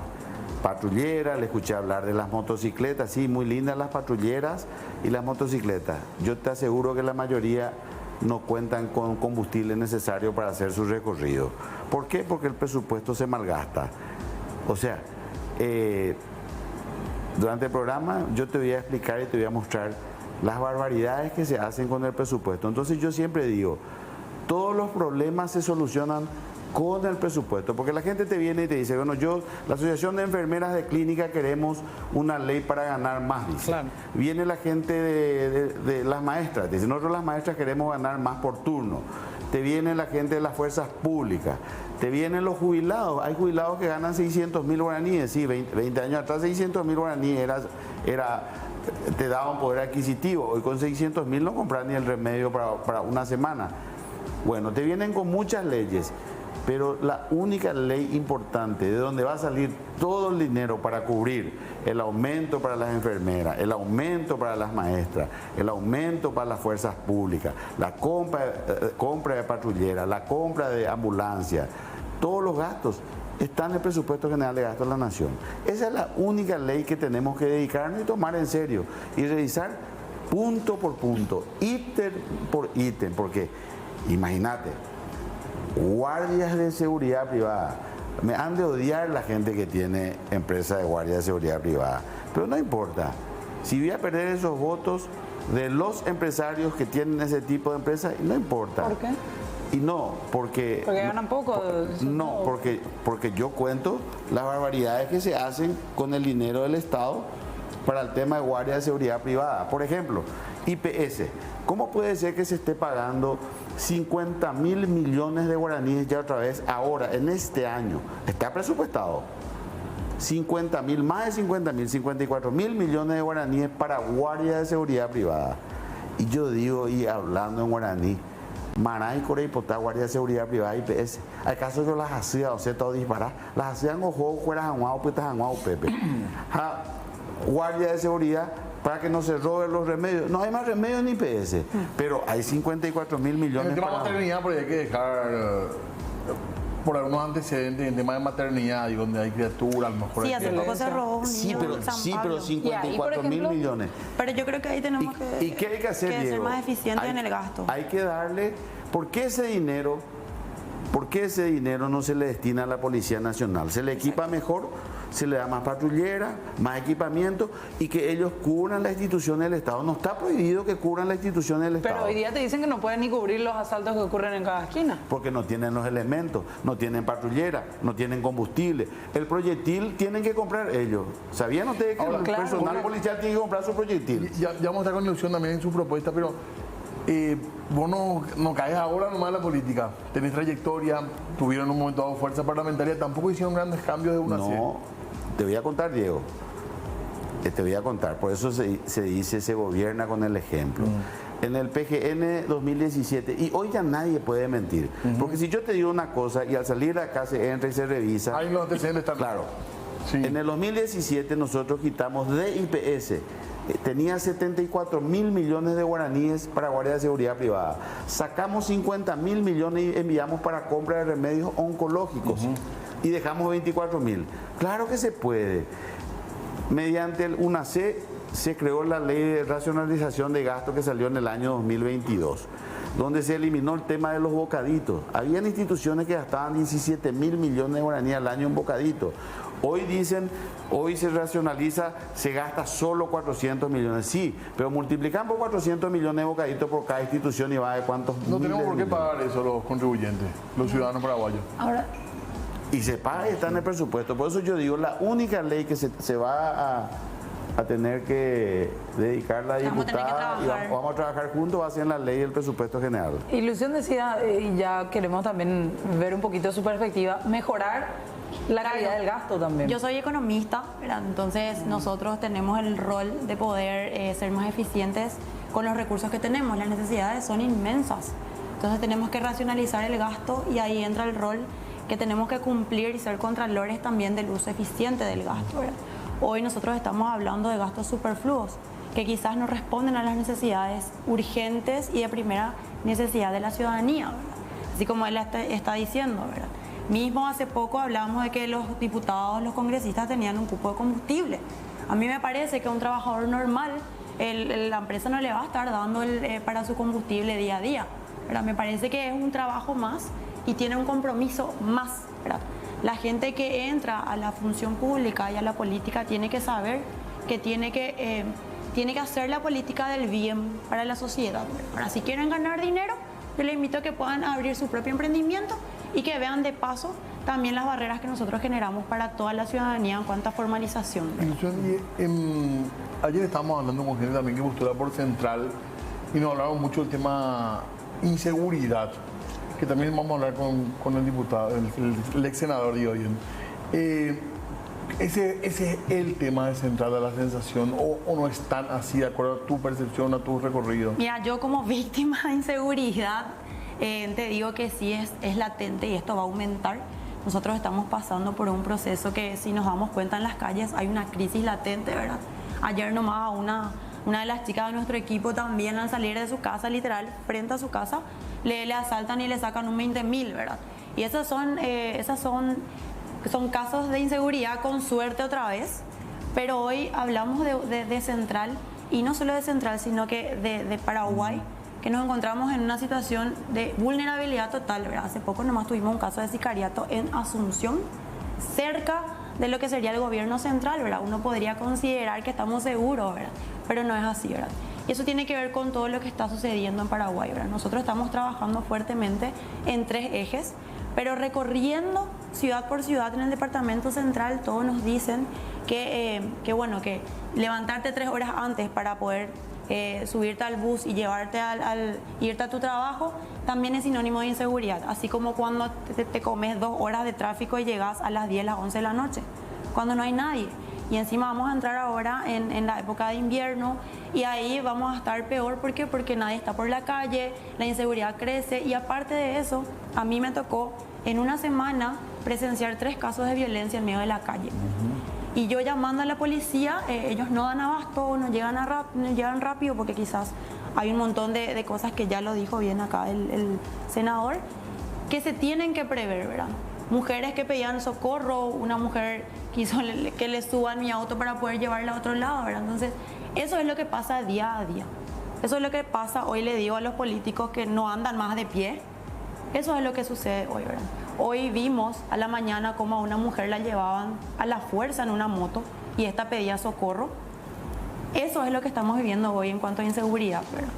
patrullera, le escuché hablar de las motocicletas. Sí, muy lindas las patrulleras y las motocicletas. Yo te aseguro que la mayoría no cuentan con combustible necesario para hacer su recorrido. ¿Por qué? Porque el presupuesto se malgasta. O sea, durante el programa yo te voy a explicar y te voy a mostrar las barbaridades que se hacen con el presupuesto. Entonces yo siempre digo, todos los problemas se solucionan con el presupuesto, porque la gente te viene y te dice, bueno, la Asociación de Enfermeras de Clínica queremos una ley para ganar más, dice. Claro. Viene la gente de las maestras, dice, nosotros las maestras queremos ganar más por turno. Te viene la gente de las fuerzas públicas, te vienen los jubilados, hay jubilados que ganan 600.000 guaraníes, sí, 20 años atrás 600.000 guaraníes te daba un poder adquisitivo, hoy con 600.000 no compras ni el remedio para una semana. Bueno, te vienen con muchas leyes, pero la única ley importante de donde va a salir todo el dinero para cubrir el aumento para las enfermeras, el aumento para las maestras, el aumento para las fuerzas públicas, la compra de patrulleras, la compra de ambulancias, todos los gastos están en el presupuesto general de gasto de la nación. Esa es la única ley que tenemos que dedicarnos y tomar en serio y revisar punto por punto, ítem por ítem, porque imagínate, guardias de seguridad privada. Me han de odiar la gente que tiene empresa de guardia de seguridad privada, pero no importa. Si voy a perder esos votos, de los empresarios que tienen ese tipo de empresas y no importa. ¿Por qué? Y no, porque... Porque ganan poco. No, porque yo cuento las barbaridades que se hacen con el dinero del Estado para el tema de guardia de seguridad privada. Por ejemplo, IPS. ¿Cómo puede ser que se esté pagando 50.000 millones de guaraníes ya otra vez ahora, en este año? Está presupuestado. 50.000, más de 50.000, 54.000 millones de guaraníes para guardia de seguridad privada. Y yo digo, y hablando en guaraní, Maray, Coreipotá, guardia de seguridad privada, IPS. ¿Acaso yo las hacía, o sea, todo disparar? Las hacían o juego, fuera janguao, putas janguao, Pepe. Guardia de seguridad para que no se roben los remedios. No hay más remedios ni IPS, pero hay 54.000 millones. En el tema de para... maternidad, porque hay que dejar por algunos antecedentes en tema de maternidad y donde hay criaturas, a lo mejor Sí, hay hace que... poco se robó un niño en San Sí, pero Pablo. 54.000 millones. Pero yo creo que ahí tenemos ¿Y qué hay que hacer, ser Diego? más eficientes en el gasto. Hay que darle... ¿Por qué ese dinero no se le destina a la Policía Nacional? Se le equipa mejor, se le da más patrullera, más equipamiento y que ellos cubran las instituciones del Estado. No está prohibido que cubran las instituciones del Estado. Pero hoy día te dicen que no pueden ni cubrir los asaltos que ocurren en cada esquina. Porque no tienen los elementos, no tienen patrullera, no tienen combustible. El proyectil tienen que comprar ellos. ¿Sabían ustedes que Ahora, el claro, personal porque- policial tiene que comprar su proyectil? Ya vamos a estar con ilusión también en su propuesta, pero vos no caes ahora nomás en la política. Tenés trayectoria, tuvieron un momento dado fuerza parlamentaria, tampoco hicieron grandes cambios de una a No, te voy a contar, Diego. Te voy a contar. Por eso se dice, se gobierna con el ejemplo. En el PGN 2017, y hoy ya nadie puede mentir. Porque si yo te digo una cosa y al salir de acá se entra y se revisa. Ahí los antecedentes están. Claro. Sí. En el 2017 nosotros quitamos de IPS, tenía 74.000 millones de guaraníes para guardia de seguridad privada. Sacamos 50.000 millones y enviamos para compra de remedios oncológicos. Y dejamos 24.000. Claro que se puede. Mediante el UNACE se creó la ley de racionalización de gasto que salió en el año 2022, donde se eliminó el tema de los bocaditos. Habían instituciones que gastaban 17.000 millones de guaraníes al año en bocaditos. Hoy dicen, hoy se racionaliza, se gasta solo 400 millones. Sí, pero multiplican por 400 millones de bocaditos por cada institución y va a ver cuántos No tenemos miles por qué de millones. pagar eso los contribuyentes, los ciudadanos paraguayos. Ahora, Y se paga y está en el presupuesto. Por eso yo digo, la única ley que se va a tener que dedicar la Vamos a tener que diputada y trabajar. vamos a trabajar juntos va a ser en la ley del presupuesto general. Ilusión decía, y ya queremos también ver un poquito su perspectiva, mejorar la calidad del gasto también. Yo soy economista, ¿verdad? Entonces nosotros tenemos el rol de poder ser más eficientes con los recursos que tenemos. Las necesidades son inmensas. Entonces tenemos que racionalizar el gasto y ahí entra el rol que tenemos que cumplir y ser contralores también del uso eficiente del gasto, ¿verdad? Hoy nosotros estamos hablando de gastos superfluos que quizás no responden a las necesidades urgentes y de primera necesidad de la ciudadanía, ¿verdad? Así como él está diciendo, ¿verdad? Mismo hace poco hablábamos de que los diputados, los congresistas tenían un cupo de combustible. A mí me parece que a un trabajador normal la empresa no le va a estar dando para su combustible día a día, ¿verdad? Me parece que es un trabajo más y tiene un compromiso más, ¿verdad? La gente que entra a la función pública y a la política tiene que saber que tiene que hacer la política del bien para la sociedad, ¿verdad? Ahora, si quieren ganar dinero, yo les invito a que puedan abrir su propio emprendimiento y que vean de paso también las barreras que nosotros generamos para toda la ciudadanía en cuanto a formalización, ¿verdad? Ilusión, ayer estábamos hablando con gente también que postula por Central y nos hablaron mucho del tema inseguridad, que también vamos a hablar con el diputado, el ex senador de hoy. Ese es el tema de Central, de la sensación, o no es tan así, de acuerdo a tu percepción, a tu recorrido. Mira, yo como víctima de inseguridad te digo que sí es latente y esto va a aumentar. Nosotros estamos pasando por un proceso que, si nos damos cuenta, en las calles hay una crisis latente, ¿verdad? Ayer nomás a una de las chicas de nuestro equipo también, al salir de su casa, literal, frente a su casa, le asaltan y le sacan un 20.000, ¿verdad? Y esas son casos de inseguridad con suerte otra vez, pero hoy hablamos de Central, y no solo de Central, sino que de Paraguay, que nos encontramos en una situación de vulnerabilidad total, ¿verdad? Hace poco nomás tuvimos un caso de sicariato en Asunción, cerca de lo que sería el gobierno central, ¿verdad? Uno podría considerar que estamos seguros, ¿verdad? Pero no es así, ¿verdad? Y eso tiene que ver con todo lo que está sucediendo en Paraguay, ¿verdad? Nosotros estamos trabajando fuertemente en 3 ejes, pero recorriendo ciudad por ciudad en el departamento central, todos nos dicen que levantarte 3 horas antes para poder subirte al bus y llevarte irte a tu trabajo también es sinónimo de inseguridad, así como cuando te comes 2 horas de tráfico y llegas a las 10, las 11 de la noche, cuando no hay nadie. Y encima vamos a entrar ahora en la época de invierno y ahí vamos a estar peor. ¿Por qué? Porque nadie está por la calle, la inseguridad crece y aparte de eso, a mí me tocó en una semana presenciar 3 casos de violencia en medio de la calle. Y yo llamando a la policía, ellos no dan abasto, no llegan rápido porque quizás hay un montón de cosas que ya lo dijo bien acá el senador, que se tienen que prever, ¿verdad? Mujeres que pedían socorro, una mujer quiso que le suban mi auto para poder llevarla a otro lado, ¿verdad? Entonces, eso es lo que pasa día a día. Eso es lo que pasa, hoy le digo a los políticos que no andan más de pie. Eso es lo que sucede hoy, ¿verdad? Hoy vimos a la mañana cómo a una mujer la llevaban a la fuerza en una moto y esta pedía socorro. Eso es lo que estamos viviendo hoy en cuanto a inseguridad, ¿verdad?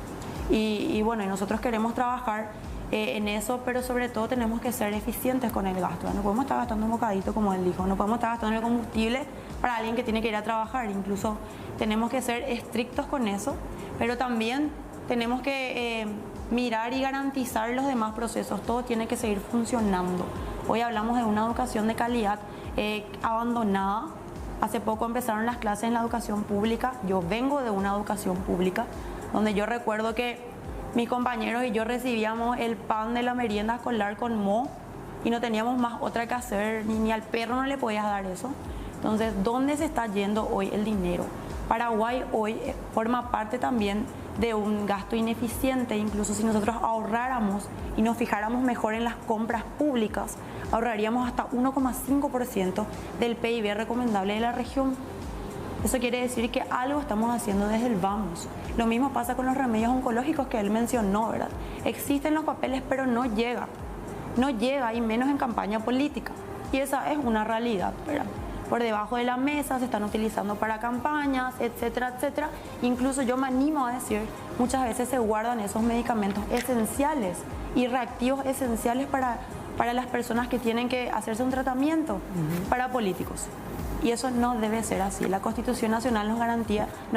Y bueno, y nosotros queremos trabajar en eso, pero sobre todo tenemos que ser eficientes con el gasto, ¿verdad? No podemos estar gastando un bocadito, como él dijo, no podemos estar gastando el combustible para alguien que tiene que ir a trabajar. Incluso tenemos que ser estrictos con eso, pero también tenemos que mirar y garantizar los demás procesos. Todo tiene que seguir funcionando. Hoy hablamos de una educación de calidad abandonada. Hace poco empezaron las clases en la educación pública. Yo vengo de una educación pública donde yo recuerdo que mis compañeros y yo recibíamos el pan de la merienda escolar con moho y no teníamos más otra que hacer, ni al perro no le podías dar eso. Entonces, ¿dónde se está yendo hoy el dinero? Paraguay hoy forma parte también de un gasto ineficiente. Incluso si nosotros ahorráramos y nos fijáramos mejor en las compras públicas, ahorraríamos hasta 1,5% del PIB recomendable de la región. Eso quiere decir que algo estamos haciendo desde el vamos. Lo mismo pasa con los remedios oncológicos que él mencionó, ¿verdad? Existen los papeles, pero no llega. No llega, y menos en campaña política. Y esa es una realidad, ¿verdad? Por debajo de la mesa se están utilizando para campañas, etcétera, etcétera. Incluso yo me animo a decir, muchas veces se guardan esos medicamentos esenciales y reactivos esenciales para las personas que tienen que hacerse un tratamiento para políticos. Y eso no debe ser así. La Constitución Nacional nos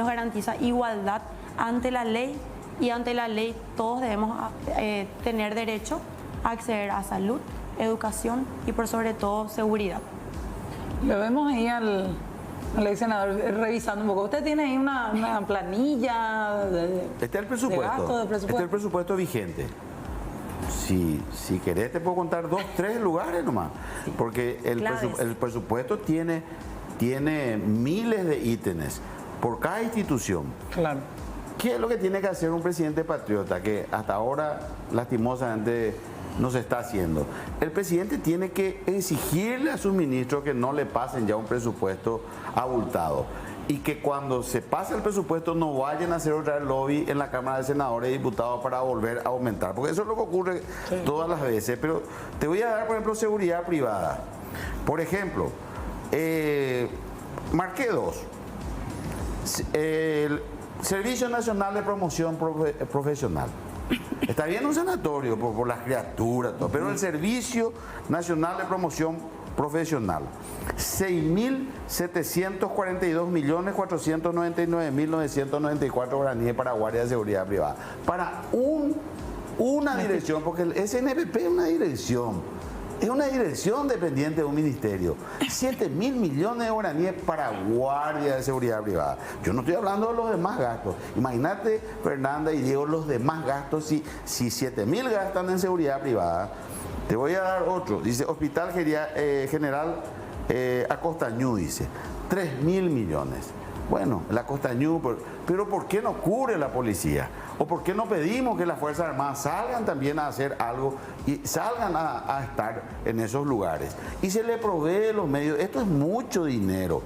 garantiza igualdad ante la ley, y ante la ley todos debemos tener derecho a acceder a salud, educación y por sobre todo seguridad. Lo vemos ahí al senador revisando un poco. Usted tiene ahí una planilla Está el presupuesto. de gasto, de presupuesto. Está el presupuesto vigente. Si querés te puedo contar 2, 3 lugares nomás, porque el presupuesto tiene miles de ítems por cada institución. Claro. ¿Qué es lo que tiene que hacer un presidente patriota que hasta ahora lastimosamente no se está haciendo? El presidente tiene que exigirle a sus ministros que no le pasen ya un presupuesto abultado, y que cuando se pase el presupuesto no vayan a hacer otra lobby en la Cámara de Senadores y Diputados para volver a aumentar, porque eso es lo que ocurre todas las veces. Pero te voy a dar, por ejemplo, seguridad privada. Por ejemplo, marqué 2. El Servicio Nacional de Promoción Profesional. Está bien un sanatorio por las criaturas, todo, pero el Servicio Nacional de Promoción Profesional, 6.742.499.994 guaraníes para guardia de seguridad privada. Para una dirección, porque el SNPP es una dirección. Es una dirección dependiente de un ministerio. 7.000 millones de guaraníes para guardia de seguridad privada. Yo no estoy hablando de los demás gastos. Imagínate, Fernanda y Diego, los demás gastos. Si 7.000 gastan en seguridad privada, te voy a dar otro. Dice Hospital General Acostañú, dice 3.000 millones. Bueno, la Acostañú, pero ¿por qué no cubre la policía? ¿O por qué no pedimos que las Fuerzas Armadas salgan también a hacer algo y salgan a estar en esos lugares? Y se le provee los medios. Esto es mucho dinero.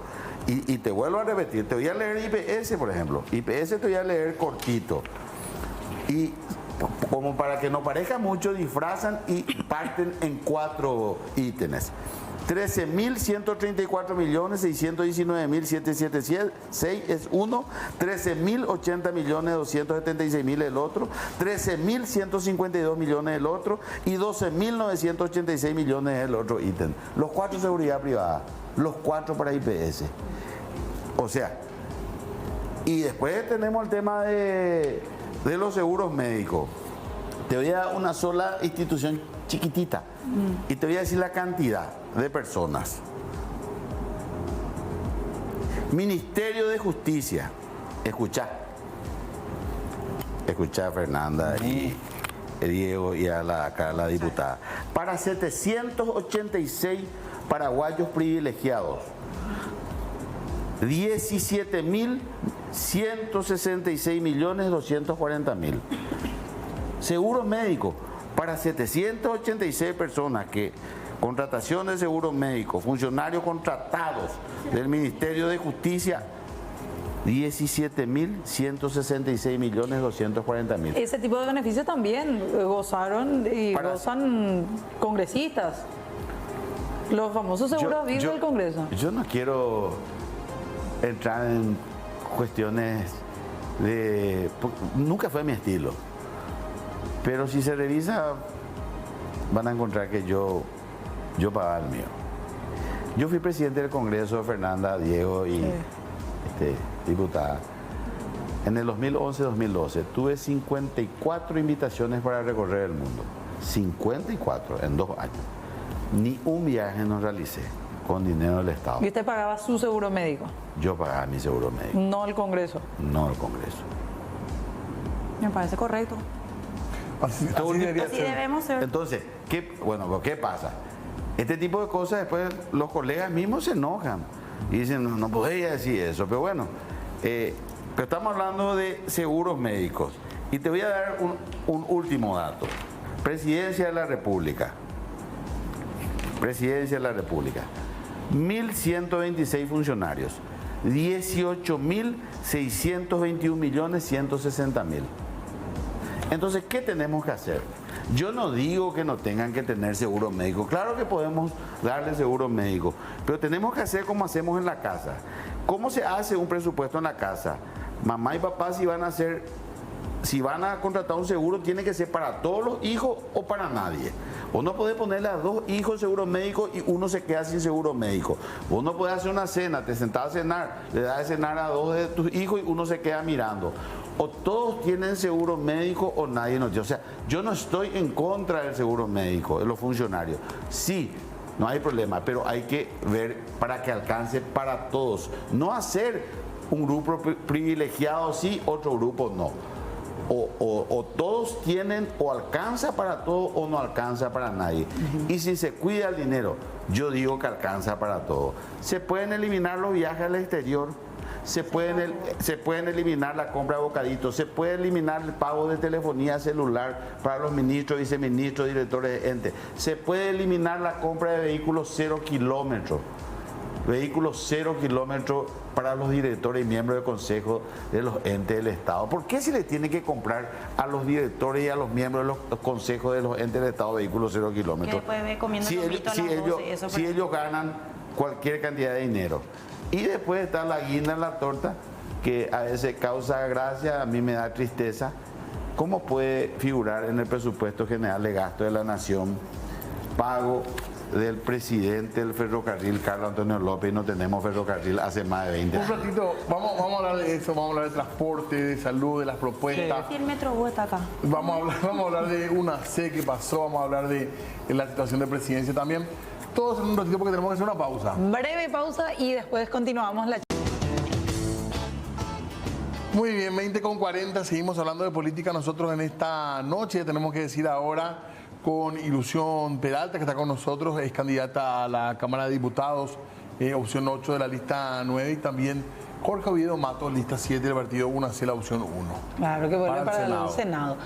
Y te vuelvo a repetir, te voy a leer IPS, por ejemplo. IPS te voy a leer cortito. Y como para que no parezca mucho, disfrazan y parten en 4 ítems. 13.134.619.776 es uno, 13.080.276.000 el otro, 13.152 millones el otro y 12.986 millones el otro ítem. Los 4 seguridad privada, los 4 para IPS. O sea, y después tenemos el tema de los seguros médicos. Te voy a dar una sola institución chiquitita y te voy a decir la cantidad de personas. Ministerio de Justicia, escucha Fernanda y Diego y a la diputada, para 786 paraguayos privilegiados, 17.166.240.000. Seguro médico para 786 personas que contratación de seguros médicos, funcionarios contratados del Ministerio de Justicia, 17.166.240.000. Ese tipo de beneficios también gozaron y gozan congresistas. Los famosos seguros vivos del Congreso. Yo no quiero entrar en cuestiones de... Nunca fue mi estilo. Pero si se revisa, van a encontrar que yo pagaba el mío. Yo fui presidente del Congreso, Fernanda, Diego y diputada. En el 2011-2012 tuve 54 invitaciones para recorrer el mundo. 54 en 2 años. Ni un viaje no realicé con dinero del Estado. ¿Y usted pagaba su seguro médico? Yo pagaba mi seguro médico. No el Congreso. No el Congreso. Me parece correcto. Así debemos ser. Entonces, ¿qué pasa? Este tipo de cosas después los colegas mismos se enojan y dicen, no podía decir eso, pero bueno, pero estamos hablando de seguros médicos. Y te voy a dar un último dato. Presidencia de la República. 1.126 funcionarios, 18.621.160.000. Entonces, ¿qué tenemos que hacer? Yo no digo que no tengan que tener seguro médico. Claro que podemos darle seguro médico, pero tenemos que hacer como hacemos en la casa. ¿Cómo se hace un presupuesto en la casa? Mamá y papá, si van a contratar un seguro, tiene que ser para todos los hijos o para nadie. Vos no podés ponerle a 2 hijos seguro médico y uno se queda sin seguro médico. Vos no podés hacer una cena, te sentás a cenar, le das de cenar a 2 de tus hijos y uno se queda mirando. O todos tienen seguro médico o nadie no tiene. O sea, yo no estoy en contra del seguro médico, de los funcionarios. Sí, no hay problema, pero hay que ver para que alcance para todos. No hacer un grupo privilegiado sí, otro grupo no. O todos tienen, o alcanza para todos o no alcanza para nadie. Y si se cuida el dinero, yo digo que alcanza para todos. Se pueden eliminar los viajes al exterior, se pueden eliminar la compra de bocaditos, se puede eliminar el pago de telefonía celular para los ministros, viceministros, directores de entes, se puede eliminar la compra de vehículos 0 kilómetros. Vehículos 0 kilómetros para los directores y miembros del consejo de los entes del Estado. ¿Por qué se le tiene que comprar a los directores y a los miembros de los consejos de los entes del Estado vehículos 0 kilómetros? Si ellos ganan cualquier cantidad de dinero. Y después está la guinda en la torta, que a veces causa gracia, a mí me da tristeza. ¿Cómo puede figurar en el presupuesto general de gasto de la Nación pago del presidente del ferrocarril, Carlos Antonio López, y no tenemos ferrocarril hace más de 20 años? Un ratito, vamos a hablar de eso, vamos a hablar de transporte, de salud, de las propuestas. Sí, el Metrobús está acá. Vamos a hablar de una C que pasó, vamos a hablar de la situación de presidencia también. Todos en un ratito porque tenemos que hacer una pausa. Breve pausa y después continuamos la... Muy bien, 20:40, seguimos hablando de política nosotros en esta noche. Tenemos que decir ahora con Ilusión Peralta, que está con nosotros, es candidata a la Cámara de Diputados, opción 8 de la lista 9, y también Jorge Oviedo Matos, lista 7 del partido 1C, la opción 1. Claro, que vuelve para el Senado.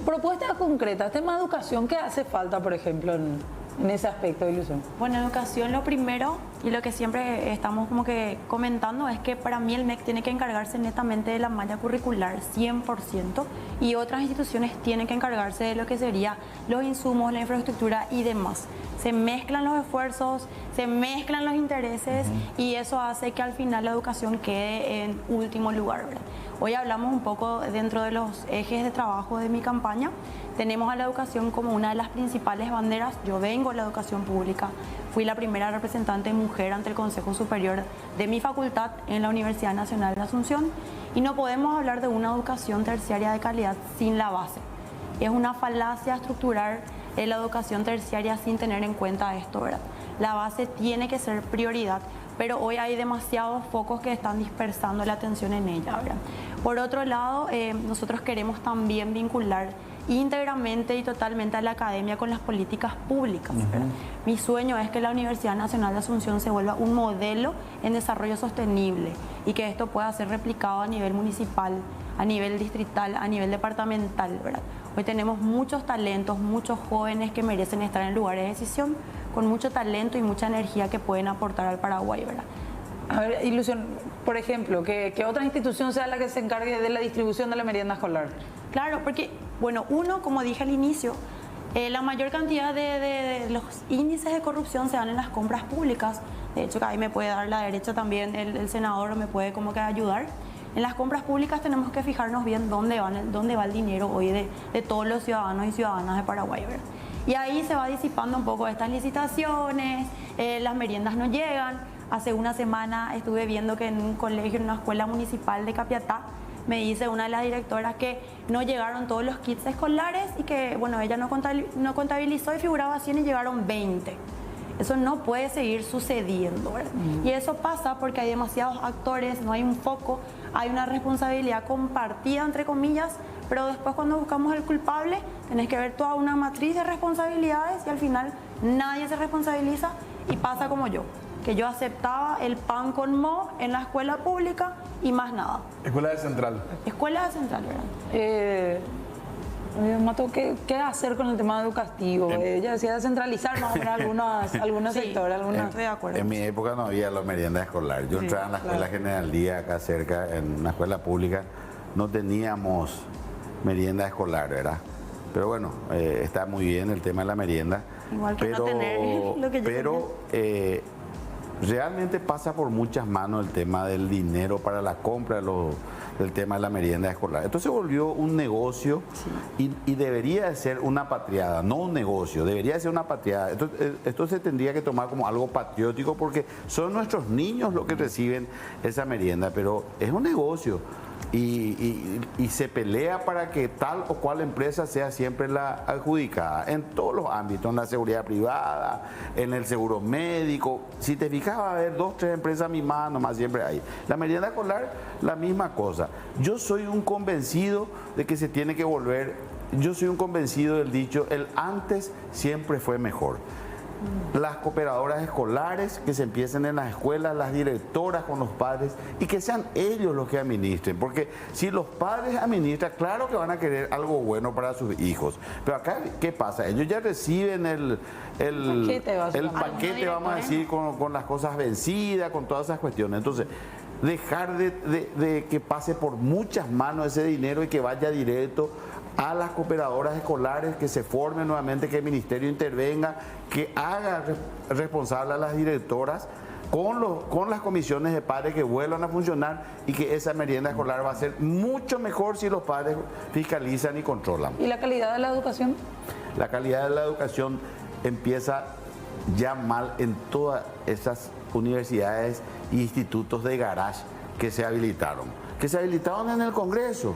Propuestas concretas, tema de educación, ¿qué hace falta, por ejemplo, en ese aspecto de Ilusión? Bueno, educación, lo primero y lo que siempre estamos como que comentando es que para mí el MEC tiene que encargarse netamente de la malla curricular 100% y otras instituciones tienen que encargarse de lo que sería los insumos, la infraestructura y demás. Se mezclan los esfuerzos, se mezclan los intereses y eso hace que al final la educación quede en último lugar, ¿verdad? Hoy hablamos un poco dentro de los ejes de trabajo de mi campaña. Tenemos a la educación como una de las principales banderas. Yo vengo de la educación pública, fui la primera representante mujer ante el Consejo Superior de mi facultad en la Universidad Nacional de Asunción y no podemos hablar de una educación terciaria de calidad sin la base. Es una falacia estructurar la educación terciaria sin tener en cuenta esto, ¿verdad? La base tiene que ser prioridad, pero hoy hay demasiados focos que están dispersando la atención en ella, ¿verdad? Por otro lado, nosotros queremos también vincular íntegramente y totalmente a la academia con las políticas públicas, ¿verdad? Mi sueño es que la Universidad Nacional de Asunción se vuelva un modelo en desarrollo sostenible y que esto pueda ser replicado a nivel municipal, a nivel distrital, a nivel departamental, ¿verdad? Hoy tenemos muchos talentos, muchos jóvenes que merecen estar en lugares de decisión, con mucho talento y mucha energía que pueden aportar al Paraguay, ¿verdad? A ver, Ilusión, por ejemplo, que otra institución sea la que se encargue de la distribución de la merienda escolar. Claro, porque, bueno, uno, como dije al inicio, la mayor cantidad de los índices de corrupción se dan en las compras públicas. De hecho, que ahí me puede dar la derecha también, el senador me puede como que ayudar. En las compras públicas tenemos que fijarnos bien dónde va el dinero hoy de todos los ciudadanos y ciudadanas de Paraguay, ¿verdad? Y ahí se va disipando un poco estas licitaciones, las meriendas no llegan. Hace una semana estuve viendo que en un colegio, en una escuela municipal de Capiatá, me dice una de las directoras que no llegaron todos los kits escolares y que, bueno, ella no contabilizó y figuraba 100 y llegaron 20. Eso no puede seguir sucediendo, ¿verdad? Y eso pasa porque hay demasiados actores, no hay un foco, hay una responsabilidad compartida, entre comillas, pero después cuando buscamos el culpable, tenés que ver toda una matriz de responsabilidades y al final nadie se responsabiliza y pasa como yo, que yo aceptaba el pan con moho en la escuela pública y más nada. Escuela de Central. Escuela de Central, ¿verdad? Mato, ¿qué hacer con el tema educativo? Ella decía descentralizar más o menos algunos sectores. Estoy de acuerdo. En mi época no había la merienda escolar. Yo entraba en la escuela General Díaz, acá cerca, en una escuela pública. No teníamos merienda escolar, ¿verdad? Pero bueno, está muy bien el tema de la merienda. Igual que no tener lo que yo tenía. Realmente pasa por muchas manos el tema del dinero para la compra del tema de la merienda escolar. Esto se volvió un negocio y debería de ser una patriada, no un negocio, debería de ser una patriada. Esto se tendría que tomar como algo patriótico porque son nuestros niños los que reciben esa merienda, pero es un negocio. Y se pelea para que tal o cual empresa sea siempre la adjudicada en todos los ámbitos, en la seguridad privada, en el seguro médico. Si te fijas va a haber 2, 3 empresas mimadas, nomás siempre hay. La merienda escolar, la misma cosa. Yo soy un convencido de que se tiene que volver, yo soy un convencido del dicho, el antes siempre fue mejor. Las cooperadoras escolares que se empiecen en las escuelas, las directoras con los padres y que sean ellos los que administren, porque si los padres administran, claro que van a querer algo bueno para sus hijos, pero acá, ¿qué pasa? Ellos ya reciben el paquete, vamos a decir, con las cosas vencidas, con todas esas cuestiones. Entonces, dejar de que pase por muchas manos ese dinero y que vaya directo a las cooperadoras escolares, que se formen nuevamente, que el ministerio intervenga, que haga responsable a las directoras con las comisiones de padres que vuelvan a funcionar y que esa merienda escolar va a ser mucho mejor si los padres fiscalizan y controlan. ¿Y la calidad de la educación? La calidad de la educación empieza ya mal en todas esas universidades e institutos de garage que se habilitaron en el Congreso.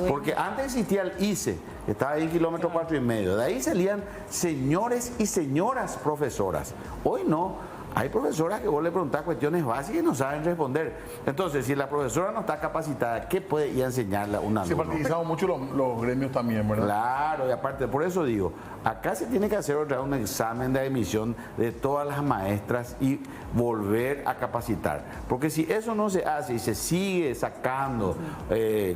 Porque antes existía el ICE, que estaba ahí en kilómetro 4,5. De ahí salían señores y señoras profesoras. Hoy no. Hay profesoras que vos le preguntás cuestiones básicas y no saben responder. Entonces, si la profesora no está capacitada, ¿qué puede ir a enseñarle a un alumno? Se participaron mucho los gremios también, ¿verdad? Claro, y aparte, por eso digo, acá se tiene que hacer otra vez un examen de admisión de todas las maestras y volver a capacitar. Porque si eso no se hace y se sigue sacando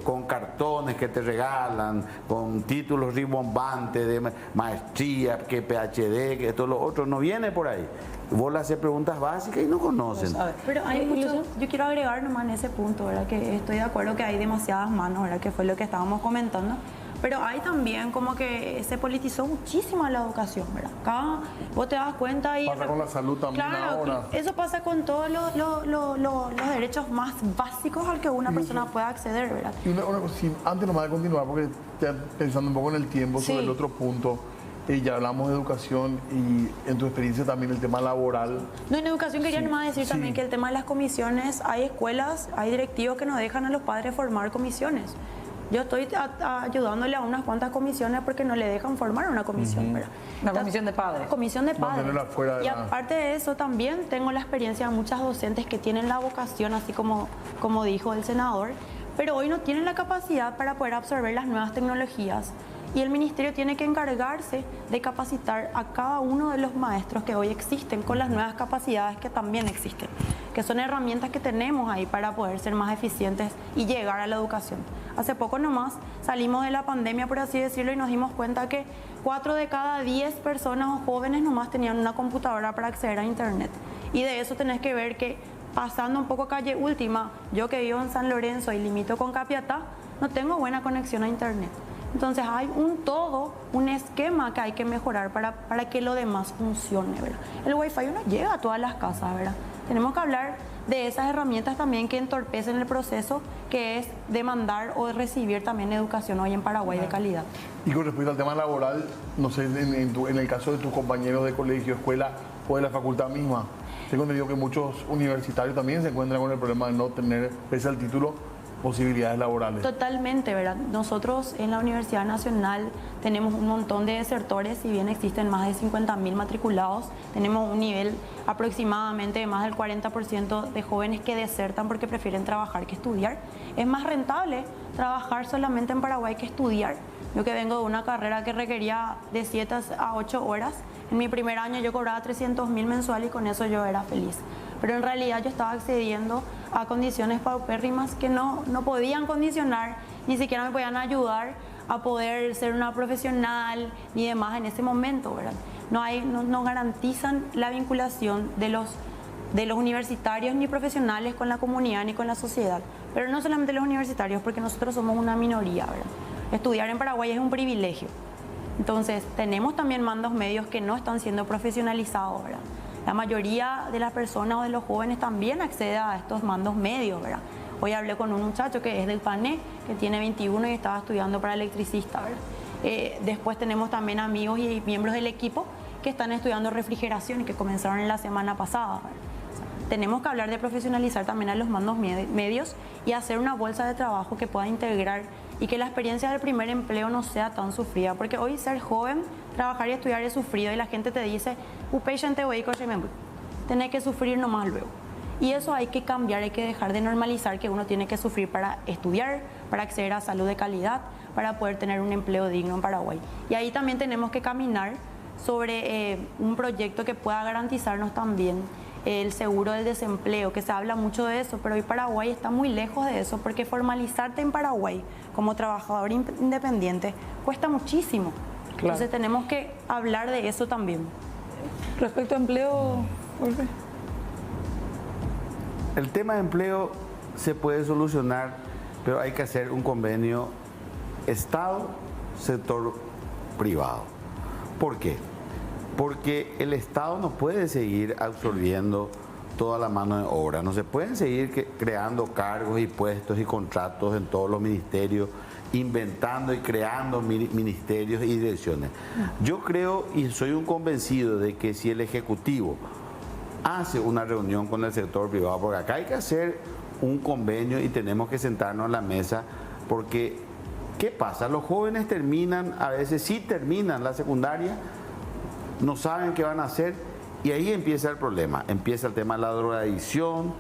con cartones que te regalan, con títulos rimbombantes de maestría, que PhD, que esto, lo otro, no viene por ahí. Vos le haces preguntas básicas y no conocen. Pero hay mucho, yo quiero agregar nomás en ese punto, ¿verdad? Que estoy de acuerdo que hay demasiadas manos, ¿verdad? Que fue lo que estábamos comentando. Pero hay también como que se politizó muchísimo la educación, ¿verdad? Acá vos te das cuenta y... Pasa con la salud también ahora. Eso pasa con todos los derechos más básicos al que una persona pueda acceder, ¿verdad? Y una cosa, antes nomás de continuar, porque ya pensando un poco en el tiempo sobre el otro punto, ya hablamos de educación y en tu experiencia también el tema laboral. No, en educación quería nomás decir también que el tema de las comisiones, hay escuelas, hay directivos que no dejan a los padres formar comisiones. Yo estoy ayudándole a unas cuantas comisiones porque no le dejan formar una comisión, ¿verdad? Una comisión de padres. Comisión de padres. Y aparte de eso también tengo la experiencia de muchas docentes que tienen la vocación, así como dijo el senador, pero hoy no tienen la capacidad para poder absorber las nuevas tecnologías. Y el ministerio tiene que encargarse de capacitar a cada uno de los maestros que hoy existen con las nuevas capacidades que también existen, que son herramientas que tenemos ahí para poder ser más eficientes y llegar a la educación. Hace poco nomás salimos de la pandemia, por así decirlo, y nos dimos cuenta que 4 de cada 10 personas o jóvenes nomás tenían una computadora para acceder a internet. Y de eso tenés que ver que pasando un poco calle Última, yo que vivo en San Lorenzo y limito con Capiatá, no tengo buena conexión a internet. Entonces hay un esquema que hay que mejorar para que lo demás funcione, ¿verdad? El Wi-Fi no llega a todas las casas, ¿verdad? Tenemos que hablar de esas herramientas también que entorpecen el proceso, que es demandar o recibir también educación hoy en Paraguay de calidad. Y con respecto al tema laboral, no sé, en el caso de tus compañeros de colegio, escuela o de la facultad misma, tengo entendido que muchos universitarios también se encuentran con el problema de no tener, pese al título, posibilidades laborales. Totalmente, ¿verdad? Nosotros en la Universidad Nacional tenemos un montón de desertores, si bien existen más de 50.000 matriculados, tenemos un nivel aproximadamente de más del 40% de jóvenes que desertan porque prefieren trabajar que estudiar. Es más rentable trabajar solamente en Paraguay que estudiar. Yo que vengo de una carrera que requería de 7 a 8 horas, en mi primer año yo cobraba 300.000 mensuales y con eso yo era feliz. Pero en realidad yo estaba accediendo a condiciones paupérrimas que no podían condicionar, ni siquiera me podían ayudar a poder ser una profesional ni demás en ese momento, ¿verdad? No garantizan la vinculación de los universitarios ni profesionales con la comunidad ni con la sociedad. Pero no solamente los universitarios, porque nosotros somos una minoría, ¿verdad? Estudiar en Paraguay es un privilegio. Entonces, tenemos también mandos medios que no están siendo profesionalizados, ¿verdad? La mayoría de las personas o de los jóvenes también accede a estos mandos medios, ¿verdad? Hoy hablé con un muchacho que es del PANE, que tiene 21 y estaba estudiando para electricista, ¿verdad? Después tenemos también amigos y miembros del equipo que están estudiando refrigeración y que comenzaron en la semana pasada, ¿verdad? O sea, tenemos que hablar de profesionalizar también a los mandos medios y hacer una bolsa de trabajo que pueda integrar y que la experiencia del primer empleo no sea tan sufrida, porque hoy ser joven, trabajar y estudiar es sufrido y la gente te dice, tenés que sufrir nomás luego. Y eso hay que cambiar, hay que dejar de normalizar que uno tiene que sufrir para estudiar, para acceder a salud de calidad, para poder tener un empleo digno en Paraguay. Y ahí también tenemos que caminar sobre un proyecto que pueda garantizarnos también el seguro del desempleo, que se habla mucho de eso, pero hoy Paraguay está muy lejos de eso, porque formalizarte en Paraguay como trabajador independiente cuesta muchísimo. Claro. Entonces tenemos que hablar de eso también. Respecto a empleo, Jorge. El tema de empleo se puede solucionar, pero hay que hacer un convenio Estado, sector privado. ¿Por qué? Porque el Estado no puede seguir absorbiendo toda la mano de obra, no se pueden seguir creando cargos y puestos y contratos en todos los ministerios, inventando y creando ministerios y direcciones. Yo creo y soy un convencido de que si el Ejecutivo hace una reunión con el sector privado, porque acá hay que hacer un convenio y tenemos que sentarnos en la mesa, porque ¿qué pasa? Los jóvenes terminan, a veces sí terminan la secundaria, no saben qué van a hacer Y ahí empieza el problema, empieza el tema de la drogadicción,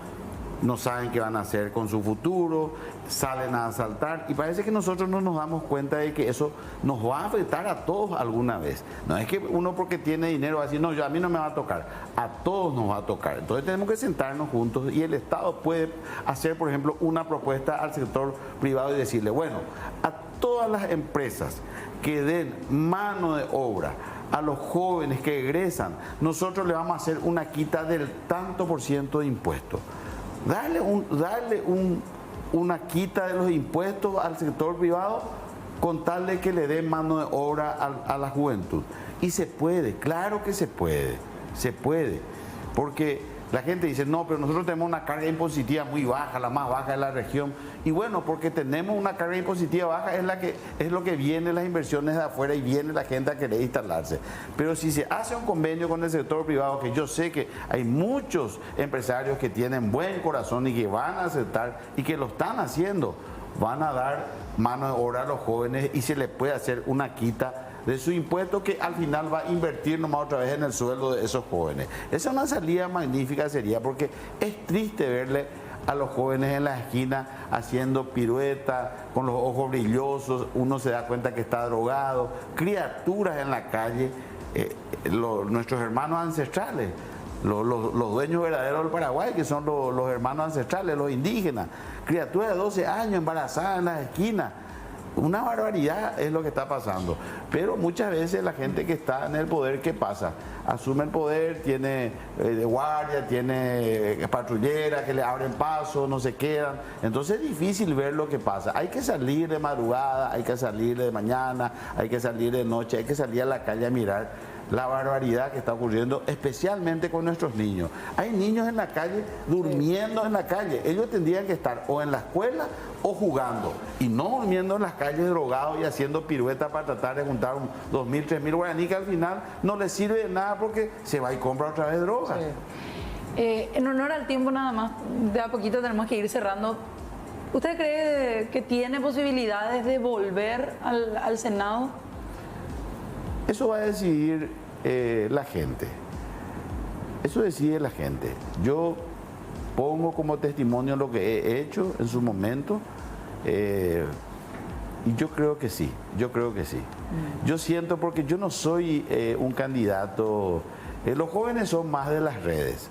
no saben qué van a hacer con su futuro, salen a asaltar y parece que nosotros no nos damos cuenta de que eso nos va a afectar a todos alguna vez. No es que uno porque tiene dinero va a decir, no, a mí no me va a tocar, a todos nos va a tocar. Entonces tenemos que sentarnos juntos y el Estado puede hacer, por ejemplo, una propuesta al sector privado y decirle, bueno, a todas las empresas que den mano de obra a los jóvenes que egresan, nosotros le vamos a hacer una quita del tanto % de impuestos. Darle una quita de los impuestos al sector privado con tal de que le den mano de obra a la juventud. Y se puede, claro que se puede, porque la gente dice, no, pero nosotros tenemos una carga impositiva muy baja, la más baja de la región. Y bueno, porque tenemos una carga impositiva baja es lo que viene las inversiones de afuera y viene la gente a querer instalarse. Pero si se hace un convenio con el sector privado, que yo sé que hay muchos empresarios que tienen buen corazón y que van a aceptar y que lo están haciendo, van a dar mano de obra a los jóvenes y se les puede hacer una quita de su impuesto que al final va a invertir nomás otra vez en el sueldo de esos jóvenes. Esa es una salida magnífica sería, porque es triste verle a los jóvenes en la esquina haciendo piruetas, con los ojos brillosos, uno se da cuenta que está drogado, criaturas en la calle, nuestros hermanos ancestrales, los dueños verdaderos del Paraguay, que son los hermanos ancestrales, los indígenas, criaturas de 12 años embarazadas en las esquinas. Una barbaridad es lo que está pasando. Pero muchas veces la gente que está en el poder, ¿qué pasa? Asume el poder, tiene guardia, tiene patrulleras que le abren paso, no se quedan. Entonces es difícil ver lo que pasa. Hay que salir de madrugada, hay que salir de mañana, hay que salir de noche, hay que salir a la calle a mirar la barbaridad que está ocurriendo, especialmente con nuestros niños. Hay niños en la calle, durmiendo en la calle. Ellos tendrían que estar o en la escuela o jugando, y no durmiendo en las calles drogados y haciendo piruetas para tratar de juntar 2.000, 3.000 guaraní, que al final no les sirve de nada porque se va y compra otra vez drogas. Sí. En honor al tiempo nada más, de a poquito tenemos que ir cerrando. ¿Usted cree que tiene posibilidades de volver al Senado? Eso va a decidir la gente. Eso decide la gente. Yo pongo como testimonio lo que he hecho en su momento y yo creo que sí, Yo siento, porque yo no soy un candidato. Los jóvenes son más de las redes.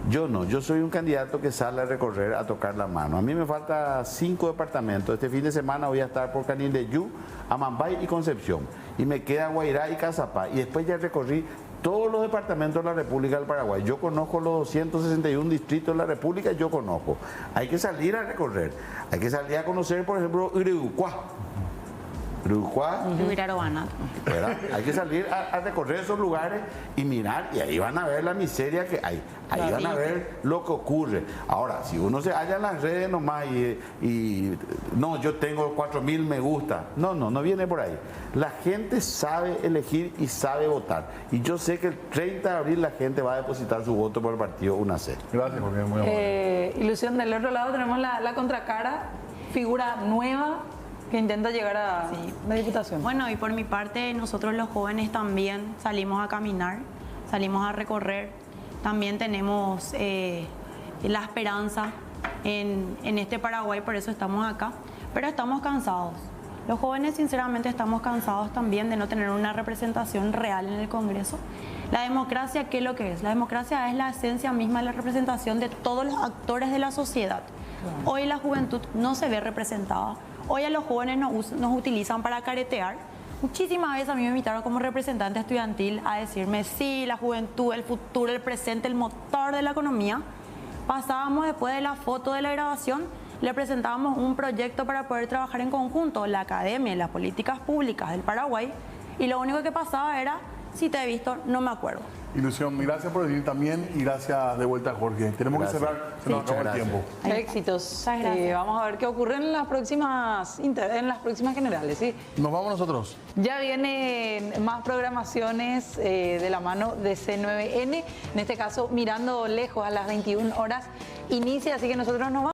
Yo no, yo soy un candidato que sale a recorrer, a tocar la mano. A mí me faltan 5 departamentos. Este fin de semana voy a estar por Canindeyú, Amambay y Concepción. Y me queda Guairá y Cazapá. Y después ya recorrí todos los departamentos de la República del Paraguay. Yo conozco los 261 distritos de la República, yo conozco. Hay que salir a recorrer. Hay que salir a conocer, por ejemplo, Iriucuá. Hay que salir a recorrer esos lugares y mirar, y ahí van a ver la miseria que hay, ahí van a ver lo que ocurre. Ahora, si uno se halla en las redes nomás y no, yo tengo 4.000 me gusta, no viene por ahí. La gente sabe elegir y sabe votar, y yo sé que el 30 de abril la gente va a depositar su voto por el partido UNACER. Gracias, porque es muy amable. Ilusión, del otro lado tenemos la contracara, figura nueva que intenta llegar a la Diputación. Bueno, y por mi parte, nosotros los jóvenes también salimos a caminar, salimos a recorrer. También tenemos la esperanza en este Paraguay, por eso estamos acá. Pero estamos cansados. Los jóvenes, sinceramente, estamos cansados también de no tener una representación real en el Congreso. La democracia, ¿qué es lo que es? La democracia es la esencia misma de la representación de todos los actores de la sociedad. Hoy la juventud no se ve representada. Hoy a los jóvenes nos utilizan para caretear. Muchísimas veces a mí me invitaron como representante estudiantil a decirme, sí, la juventud, el futuro, el presente, el motor de la economía. Pasábamos después de la foto de la grabación, le presentábamos un proyecto para poder trabajar en conjunto, la academia y las políticas públicas del Paraguay, y lo único que pasaba era, si te he visto, no me acuerdo. Ilusión, gracias por venir también y gracias de vuelta, Jorge. Tenemos que cerrar, se nos acabó el tiempo. Éxitos. Vamos a ver qué ocurre en las próximas generales. ¿Sí? Nos vamos nosotros. Ya vienen más programaciones de la mano de C9N. En este caso, Mirando Lejos, a las 21 horas inicia, así que nosotros nos vamos.